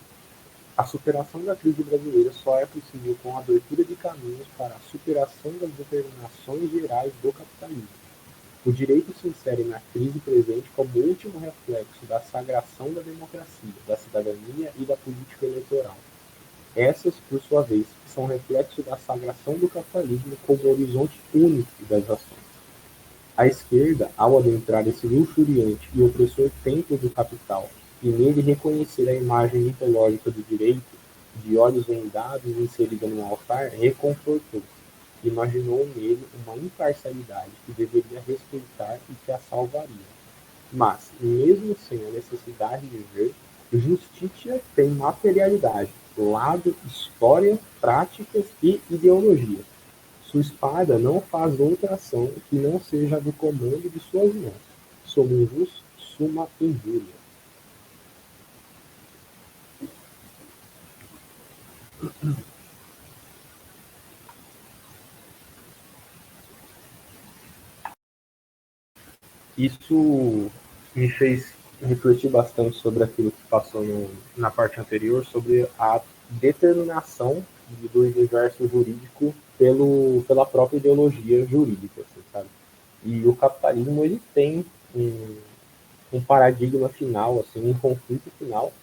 A superação da crise brasileira só é possível com a abertura de caminhos para a superação das determinações gerais do capitalismo. O direito se insere na crise presente como último reflexo da sagração da democracia, da cidadania e da política eleitoral. Essas, por sua vez, são reflexo da sagração do capitalismo como horizonte único das ações. A esquerda, ao adentrar esse luxuriante e opressor templo do capital, e nele reconhecer a imagem mitológica do direito, de olhos vendados e inserida num altar, reconfortou-se. Imaginou nele uma imparcialidade que deveria respeitar e que a salvaria. Mas, mesmo sem a necessidade de ver, Justitia tem materialidade, lado, história, práticas e ideologia. Sua espada não faz outra ação que não seja a do comando de suas mãos. Sob um jus, summa injuria. Isso me fez refletir bastante sobre aquilo que passou na parte anterior, sobre a determinação do universo jurídico pela própria ideologia jurídica, assim, sabe? E o capitalismo, ele tem um paradigma final, assim, um conflito final,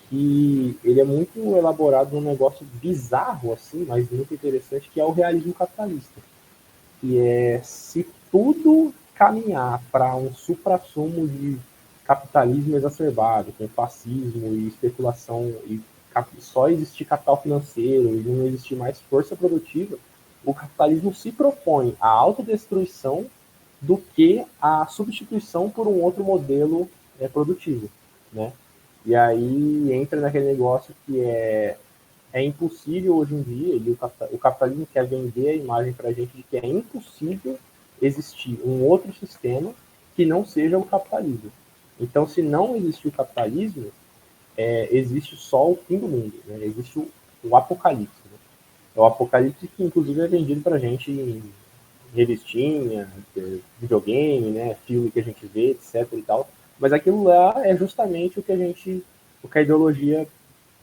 que ele é muito elaborado num negócio bizarro, assim, mas muito interessante, que é o realismo capitalista. Que é, se tudo caminhar para um suprassumo de capitalismo exacerbado, com fascismo e especulação, e só existir capital financeiro e não existir mais força produtiva, o capitalismo se propõe a autodestruição do que a substituição por um outro modelo produtivo, né? E aí entra naquele negócio que é impossível hoje em dia, e o capitalismo quer vender a imagem para a gente de que é impossível existir um outro sistema que não seja o capitalismo. Então, se não existir o capitalismo, existe só o fim do mundo, né? Existe o apocalipse. Né? É o apocalipse que, inclusive, é vendido para a gente em revistinha, videogame, né? Filme que a gente vê, etc. e tal. Mas aquilo lá é justamente o que a ideologia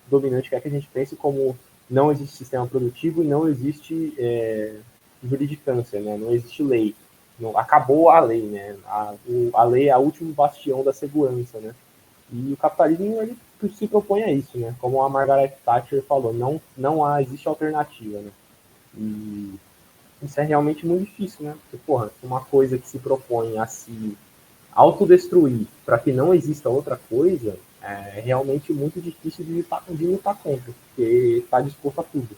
dominante quer que a gente pense como não existe sistema produtivo e não existe juridicância, né? Não existe lei. Não, acabou a lei, né? A lei é o último bastião da segurança, né? E o capitalismo ele se propõe a isso, né? Como a Margaret Thatcher falou, não existe alternativa, né? E isso é realmente muito difícil, né? Porque, porra, uma coisa que se propõe a se autodestruir para que não exista outra coisa é realmente muito difícil de lutar contra, porque está disposto a tudo.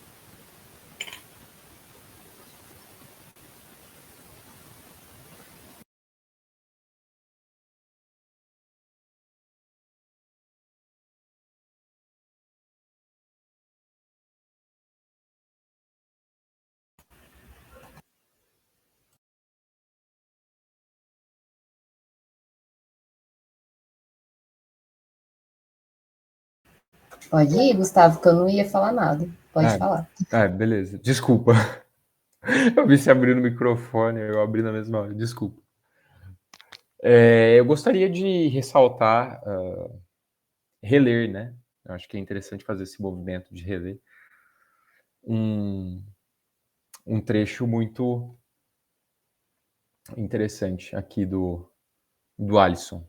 Pode ir, Gustavo, que eu não ia falar nada. Pode falar. Beleza. Desculpa. Eu vi você abrindo o microfone, eu abri na mesma hora. Desculpa. Eu gostaria de ressaltar, reler, né? Eu acho que é interessante fazer esse movimento de reler. um trecho muito interessante aqui do Alisson.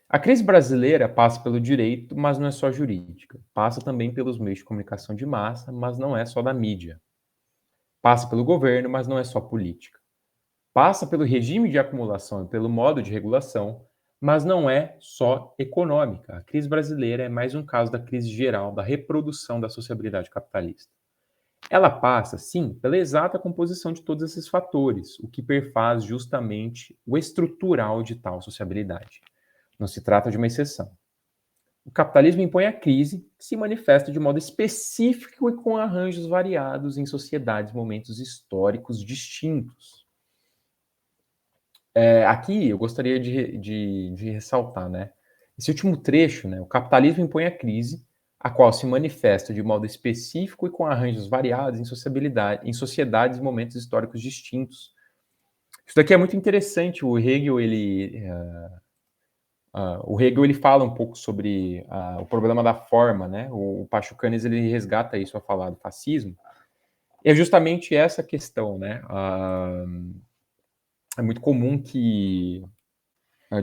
A crise brasileira passa pelo direito, mas não é só jurídica. Passa também pelos meios de comunicação de massa, mas não é só da mídia. Passa pelo governo, mas não é só política. Passa pelo regime de acumulação e pelo modo de regulação, mas não é só econômica. A crise brasileira é mais um caso da crise geral, da reprodução da sociabilidade capitalista. Ela passa, sim, pela exata composição de todos esses fatores, o que perfaz justamente o estrutural de tal sociabilidade. Não se trata de uma exceção. O capitalismo impõe a crise, que se manifesta de modo específico e com arranjos variados em sociedades, momentos históricos distintos. Aqui eu gostaria de ressaltar, né? Esse último trecho, né? O capitalismo impõe a crise, a qual se manifesta de modo específico e com arranjos variados em sociedades e momentos históricos distintos. Isso daqui é muito interessante. O Hegel, ele fala um pouco sobre o problema da forma, né? O Pachucanes, ele resgata isso a falar do fascismo. E é justamente essa questão, né? É muito comum que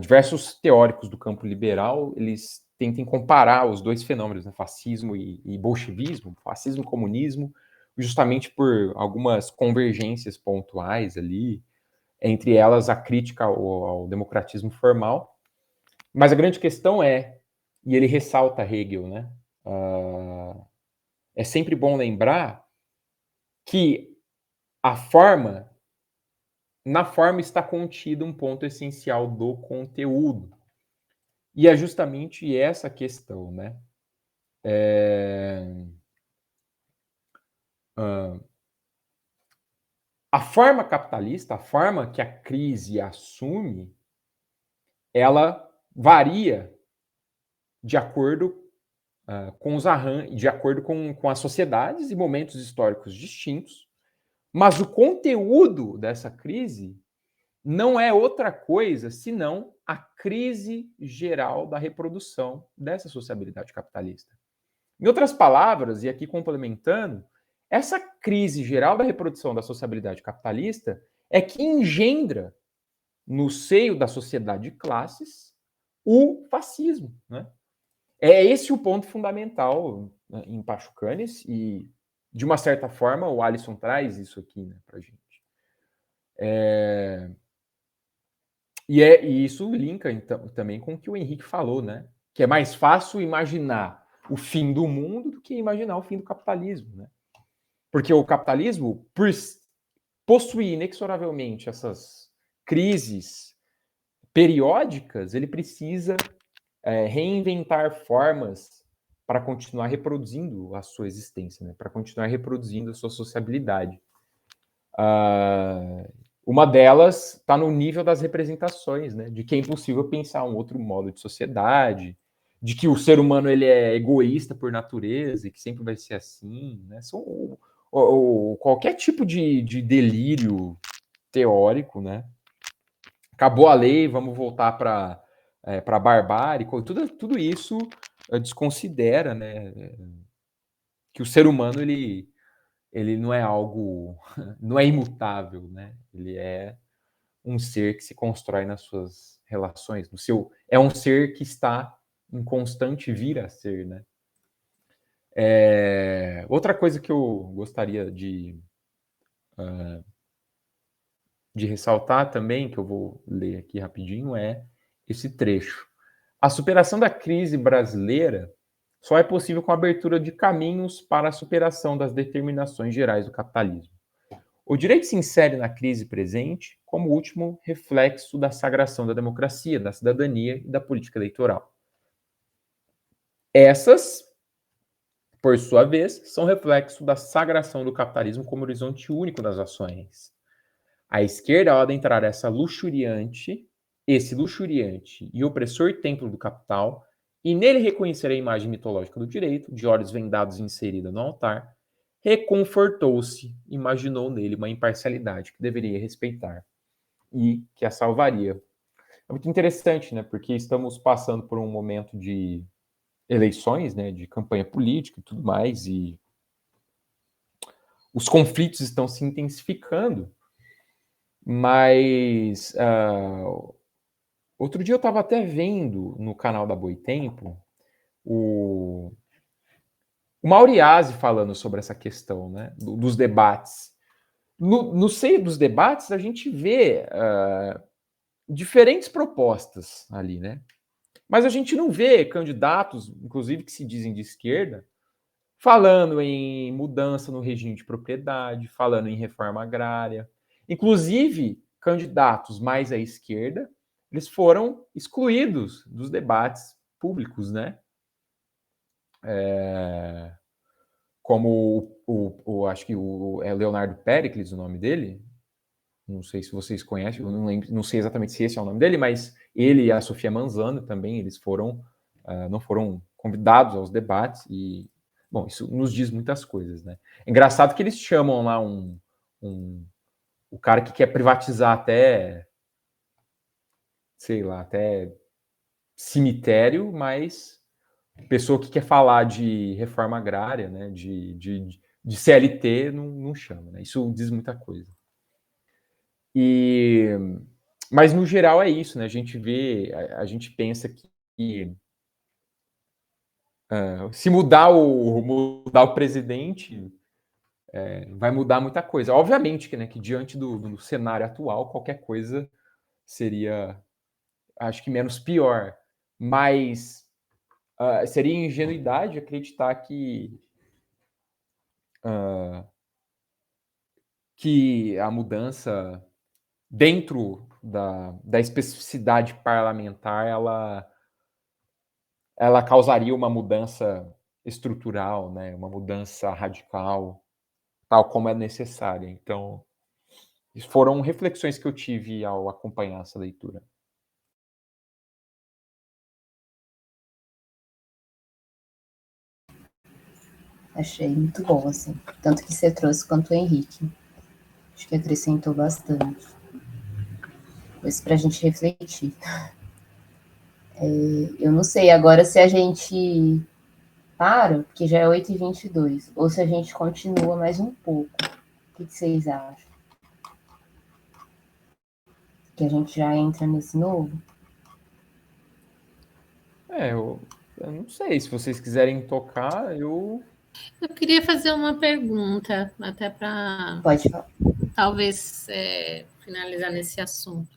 diversos teóricos do campo liberal, eles tentem comparar os dois fenômenos, né? Fascismo e bolchevismo, fascismo e comunismo, justamente por algumas convergências pontuais ali, entre elas a crítica ao democratismo formal. Mas a grande questão é, e ele ressalta Hegel, né? É sempre bom lembrar que na forma está contido um ponto essencial do conteúdo. E é justamente essa questão, né? A forma capitalista, a forma que a crise assume, ela varia de acordo de acordo com as sociedades e momentos históricos distintos, mas o conteúdo dessa crise não é outra coisa senão a crise geral da reprodução dessa sociabilidade capitalista. Em outras palavras, e aqui complementando, essa crise geral da reprodução da sociabilidade capitalista é que engendra no seio da sociedade de classes o fascismo, né? É esse o ponto fundamental, né, em Pachucanes, e de uma certa forma o Alisson traz isso aqui, né, para a gente. E isso linka então, também com o que o Henrique falou, né? Que é mais fácil imaginar o fim do mundo do que imaginar o fim do capitalismo, né? Porque o capitalismo, por possuir inexoravelmente essas crises periódicas, ele precisa reinventar formas para continuar reproduzindo a sua existência, né? Para continuar reproduzindo a sua sociabilidade. Uma delas está no nível das representações, né? De que é impossível pensar um outro modo de sociedade, de que o ser humano ele é egoísta por natureza e que sempre vai ser assim, né? Qualquer tipo de delírio teórico, né? Acabou a lei, vamos voltar para a barbárie, tudo isso desconsidera, né? Que o ser humano ele não é algo, não é imutável, né? Ele é um ser que se constrói nas suas relações, é um ser que está em constante vir a ser, né? Outra coisa que eu gostaria de ressaltar também, que eu vou ler aqui rapidinho, é esse trecho. A superação da crise brasileira só é possível com a abertura de caminhos para a superação das determinações gerais do capitalismo. O direito se insere na crise presente como último reflexo da sagração da democracia, da cidadania e da política eleitoral. Essas, por sua vez, são reflexo da sagração do capitalismo como horizonte único das ações. A esquerda, ao adentrar esse luxuriante e opressor templo do capital, e nele reconhecer a imagem mitológica do direito, de olhos vendados e inserida no altar, reconfortou-se, imaginou nele uma imparcialidade que deveria respeitar e que a salvaria. É muito interessante, né? Porque estamos passando por um momento de eleições, né? De campanha política e tudo mais, e os conflitos estão se intensificando, mas outro dia eu estava até vendo no canal da Boitempo o Mauriase falando sobre essa questão, né, dos debates. No seio dos debates, a gente vê diferentes propostas ali, né? Mas a gente não vê candidatos, inclusive que se dizem de esquerda, falando em mudança no regime de propriedade, falando em reforma agrária. Inclusive, candidatos mais à esquerda, eles foram excluídos dos debates públicos, né? Como acho que é Leonardo Péricles o nome dele. Não sei se vocês conhecem, eu não lembro, não sei exatamente se esse é o nome dele, mas ele e a Sofia Manzano também, eles não foram convidados aos debates e, bom, isso nos diz muitas coisas, né? É engraçado que eles chamam lá o cara que quer privatizar até, sei lá, até cemitério, mas pessoa que quer falar de reforma agrária, né, de CLT, não chama, né? Isso diz muita coisa. Mas no geral é isso, né? A gente vê, a gente pensa que se mudar o presidente, vai mudar muita coisa. Obviamente que diante do cenário atual, qualquer coisa seria, acho que menos pior. Mas seria ingenuidade acreditar que a mudança dentro da especificidade parlamentar, ela causaria uma mudança estrutural, né? Uma mudança radical, tal como é necessária. Então, foram reflexões que eu tive ao acompanhar essa leitura. Achei muito bom, assim. Tanto que você trouxe quanto o Henrique. Acho que acrescentou bastante. Coisa pra gente refletir. Eu não sei agora se a gente para, porque já é 8h22, ou se a gente continua mais um pouco. O que vocês acham? Que a gente já entra nesse novo? Eu não sei, se vocês quiserem tocar, Eu queria fazer uma pergunta, até para... Pode falar. Talvez finalizar nesse assunto.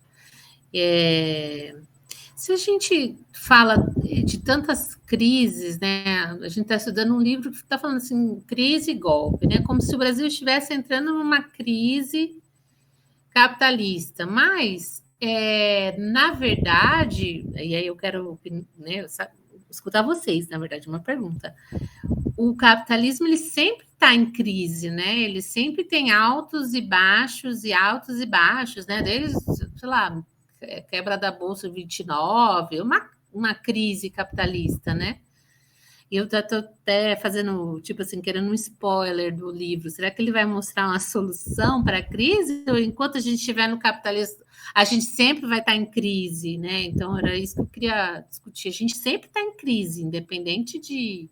Se a gente fala de tantas crises, né? A gente está estudando um livro que está falando assim, crise e golpe, né? Como se o Brasil estivesse entrando numa crise capitalista. Mas, na verdade, e aí eu quero, né, escutar vocês, na verdade, uma pergunta. O capitalismo ele sempre está em crise, né? Ele sempre tem altos e baixos, né? Desde, sei lá, quebra da Bolsa 29, uma crise capitalista, né? E eu estou até fazendo, tipo assim, querendo um spoiler do livro. Será que ele vai mostrar uma solução para a crise? Ou enquanto a gente estiver no capitalismo, a gente sempre vai estar em crise, né? Então, era isso que eu queria discutir. A gente sempre está em crise, independente de...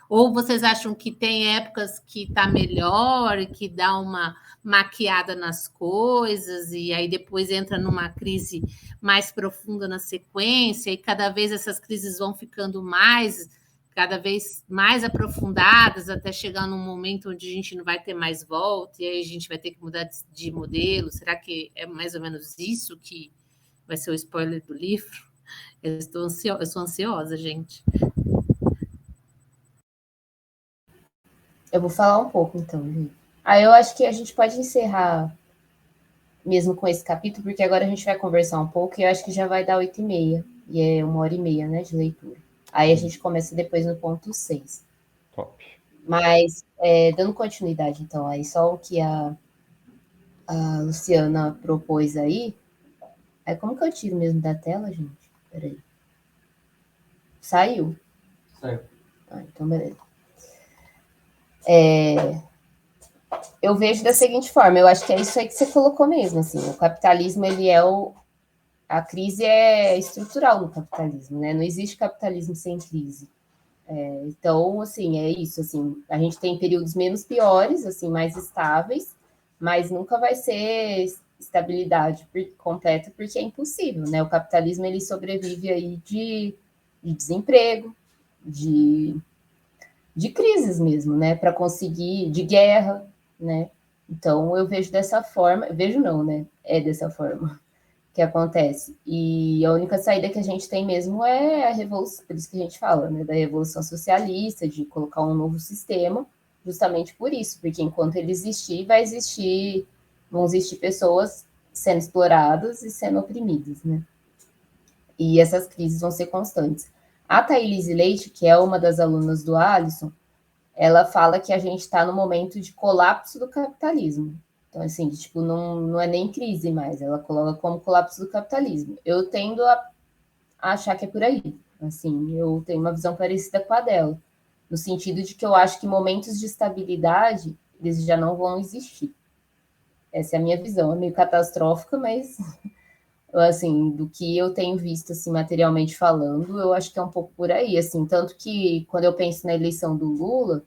Ou vocês acham que tem épocas que está melhor e que dá uma maquiada nas coisas e aí depois entra numa crise mais profunda na sequência e cada vez essas crises vão ficando cada vez mais aprofundadas até chegar num momento onde a gente não vai ter mais volta e aí a gente vai ter que mudar de modelo? Será que é mais ou menos isso que vai ser o spoiler do livro? Eu sou ansiosa, gente. Eu vou falar um pouco, então, gente. Eu acho que a gente pode encerrar mesmo com esse capítulo, porque agora a gente vai conversar um pouco e eu acho que já vai dar 8h30, e é 1h30, né, de leitura. Aí a gente começa depois no ponto 6. Top. Mas, dando continuidade, então, aí só o que a Luciana propôs aí. Como que eu tiro mesmo da tela, gente? Peraí. Saiu? Saiu. Então, beleza. Eu vejo da seguinte forma, eu acho que é isso aí que você colocou mesmo, assim, o capitalismo, ele a crise é estrutural no capitalismo, né? Não existe capitalismo sem crise. Então, assim, é isso, assim, a gente tem períodos menos piores, assim, mais estáveis, mas nunca vai ser estabilidade completa, porque é impossível, né? O capitalismo, ele sobrevive aí de desemprego, de crises mesmo, né? Para conseguir, de guerra, né? Então, eu vejo dessa forma, vejo não, né? É dessa forma que acontece. E a única saída que a gente tem mesmo é a revolução, por isso que a gente fala, né, da revolução socialista, de colocar um novo sistema, justamente por isso, porque enquanto ele existir, vão existir pessoas sendo exploradas e sendo oprimidas, né? E essas crises vão ser constantes. A Thailise Leite, que é uma das alunas do Alisson, ela fala que a gente está no momento de colapso do capitalismo. Então, assim, tipo, não é nem crise mais, ela coloca como colapso do capitalismo. Eu tendo a achar que é por aí. Assim, eu tenho uma visão parecida com a dela, no sentido de que eu acho que momentos de estabilidade, eles já não vão existir. Essa é a minha visão, é meio catastrófica, mas assim, do que eu tenho visto assim materialmente falando, eu acho que é um pouco por aí, assim, tanto que quando eu penso na eleição do Lula,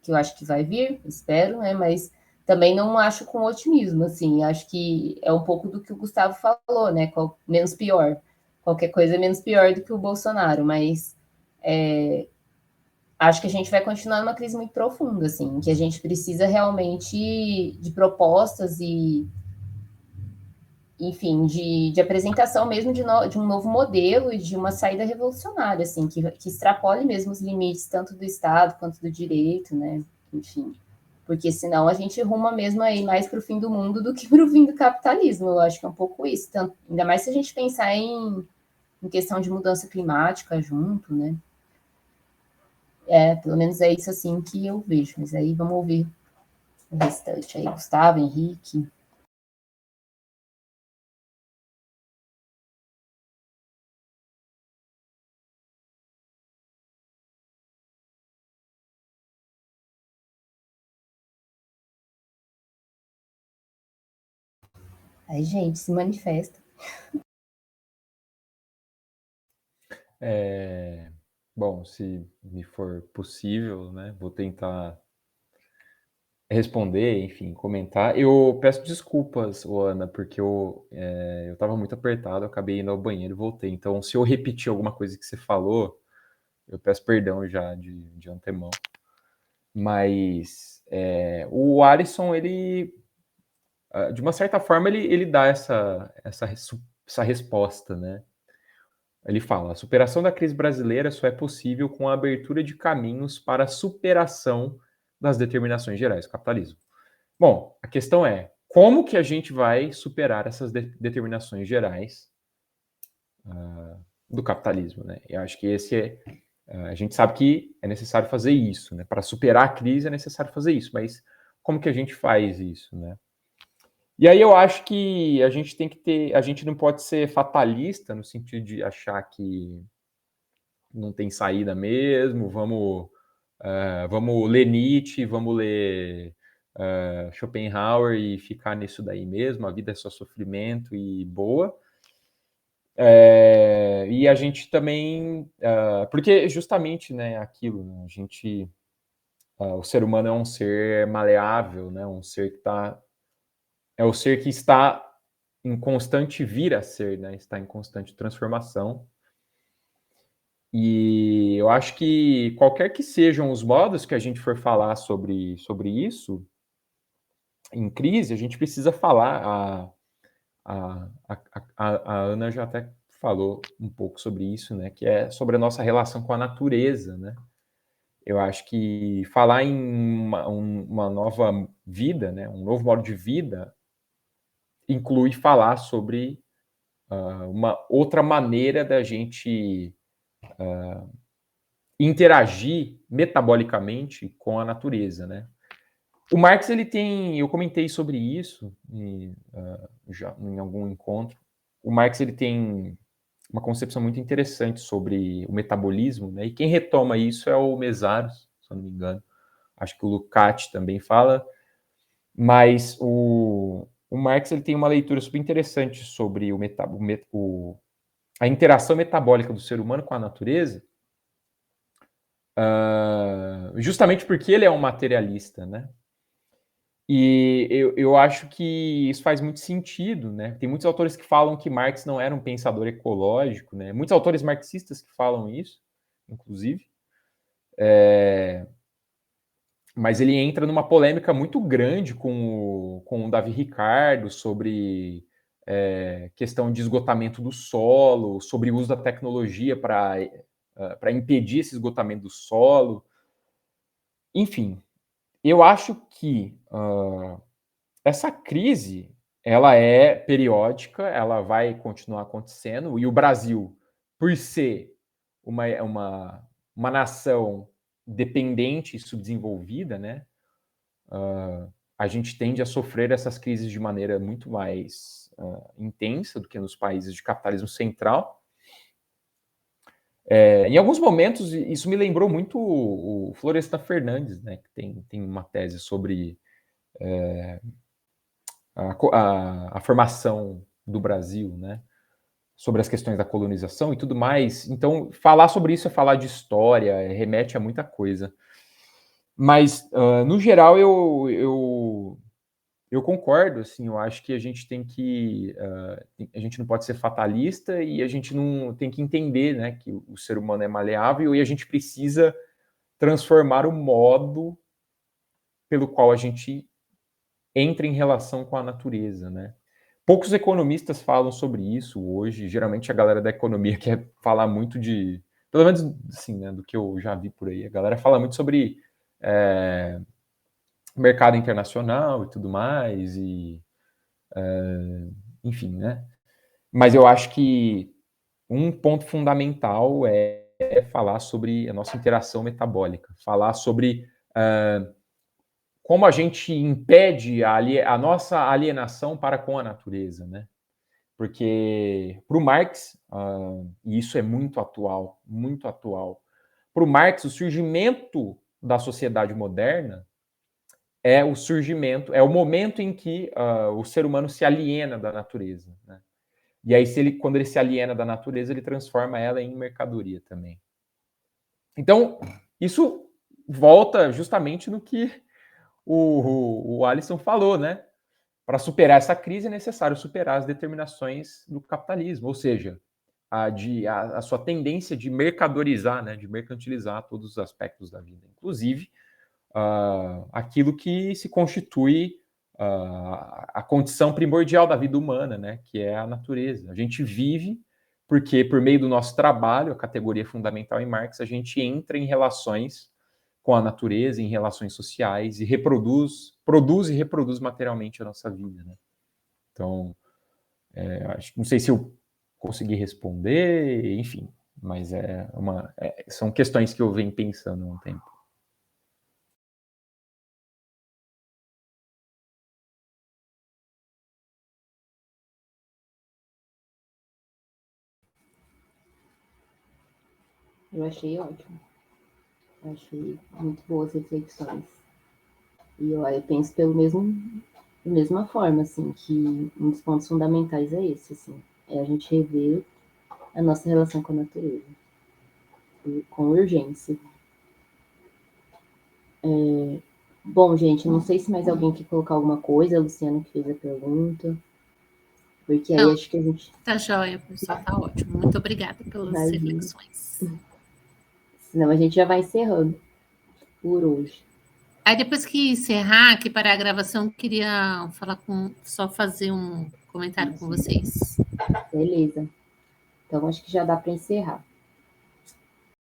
que eu acho que vai vir, espero, né? Mas também não acho com otimismo, assim. Acho que é um pouco do que o Gustavo falou, né? Menos pior. Qualquer coisa é menos pior do que o Bolsonaro, mas acho que a gente vai continuar numa crise muito profunda, assim, que a gente precisa realmente de propostas e, enfim, de apresentação mesmo de um novo modelo e de uma saída revolucionária, assim, que extrapole mesmo os limites tanto do Estado quanto do direito, né? Enfim, porque senão a gente ruma mesmo aí mais para o fim do mundo do que para o fim do capitalismo. Eu acho que é um pouco isso. Tanto, ainda mais se a gente pensar em questão de mudança climática junto, né? Pelo menos é isso assim que eu vejo. Mas aí vamos ouvir o restante aí. Gustavo, Henrique. Aí, gente, se manifesta. Bom, se me for possível, né, vou tentar responder, enfim, comentar. Eu peço desculpas, Ana, porque eu estava muito apertado, eu acabei indo ao banheiro e voltei. Então, se eu repetir alguma coisa que você falou, eu peço perdão já de antemão. Mas o Alisson, ele, de uma certa forma, ele dá essa resposta, né? Ele fala: a superação da crise brasileira só é possível com a abertura de caminhos para a superação das determinações gerais do capitalismo. Bom, a questão é, como que a gente vai superar essas determinações gerais do capitalismo, né? Eu acho que a gente sabe que é necessário fazer isso, né? Para superar a crise é necessário fazer isso, mas como que a gente faz isso, né? E aí eu acho que a gente não pode ser fatalista no sentido de achar que não tem saída mesmo, vamos ler Nietzsche, vamos ler Schopenhauer e ficar nisso daí mesmo, a vida é só sofrimento e boa. E a gente também, porque justamente, né, aquilo, né, o ser humano é um ser maleável, né, um ser é o ser que está em constante vir a ser, né, está em constante transformação. E eu acho que qualquer que sejam os modos que a gente for falar sobre isso, em crise, a gente precisa falar. A Ana já até falou um pouco sobre isso, né? Que é sobre a nossa relação com a natureza, né? Eu acho que falar em uma nova vida, né? Um novo modo de vida, inclui falar sobre uma outra maneira da gente interagir metabolicamente com a natureza, né? O Marx, eu comentei sobre isso já em algum encontro. O Marx, ele tem uma concepção muito interessante sobre o metabolismo, né? E quem retoma isso é o Mesaros, se eu não me engano. Acho que o Lukács também fala, mas o Marx, ele tem uma leitura super interessante sobre a interação metabólica do ser humano com a natureza, justamente porque ele é um materialista, né? E eu acho que isso faz muito sentido, né? Tem muitos autores que falam que Marx não era um pensador ecológico, né? Muitos autores marxistas que falam isso, inclusive. Mas ele entra numa polêmica muito grande com o Davi Ricardo sobre questão de esgotamento do solo, sobre o uso da tecnologia para impedir esse esgotamento do solo. Enfim, eu acho que essa crise ela é periódica, ela vai continuar acontecendo, e o Brasil, por ser uma nação dependente e subdesenvolvida, né, a gente tende a sofrer essas crises de maneira muito mais intensa do que nos países de capitalismo central. Em alguns momentos, isso me lembrou muito o Florestan Fernandes, né, que tem uma tese sobre a formação do Brasil, né, sobre as questões da colonização e tudo mais. Então, falar sobre isso é falar de história, remete a muita coisa. Mas, no geral, eu concordo, assim, eu acho que a gente tem que... a gente não pode ser fatalista e a gente não tem que entender, né, que o ser humano é maleável e a gente precisa transformar o modo pelo qual a gente entra em relação com a natureza, né? Poucos economistas falam sobre isso hoje. Geralmente a galera da economia quer falar muito de... Pelo menos, assim, né, do que eu já vi por aí. A galera fala muito sobre mercado internacional e tudo mais. Enfim, né? Mas eu acho que um ponto fundamental é falar sobre a nossa interação metabólica. Falar sobre como a gente impede a nossa alienação para com a natureza, né? Porque para o Marx, e isso é muito atual, para o Marx, o surgimento da sociedade moderna é o momento em que o ser humano se aliena da natureza, né? E aí, quando ele se aliena da natureza, ele transforma ela em mercadoria também. Então, isso volta justamente no que o Alisson falou, né? Para superar essa crise é necessário superar as determinações do capitalismo, ou seja, a sua tendência de mercadorizar, né, de mercantilizar todos os aspectos da vida, inclusive aquilo que se constitui a condição primordial da vida humana, né, que é a natureza. A gente vive porque, por meio do nosso trabalho, a categoria fundamental em Marx, a gente entra em relações com a natureza, em relações sociais, e produz e reproduz materialmente a nossa vida, né? Então, não sei se eu consegui responder, enfim, mas são questões que eu venho pensando há um tempo. Eu achei ótimo. Eu achei muito boas reflexões. E eu penso da mesma forma, assim, que um dos pontos fundamentais é esse, assim, é a gente rever a nossa relação com a natureza, com urgência. Bom, gente, não sei se mais alguém quer colocar alguma coisa, a Luciana que fez a pergunta, porque aí acho que a gente... Tá joia, pessoal, tá ótimo. Muito obrigada pelas reflexões. Senão a gente já vai encerrando por hoje. Aí depois que encerrar, aqui para a gravação, queria só fazer um comentário com vocês. Beleza. Então acho que já dá para encerrar.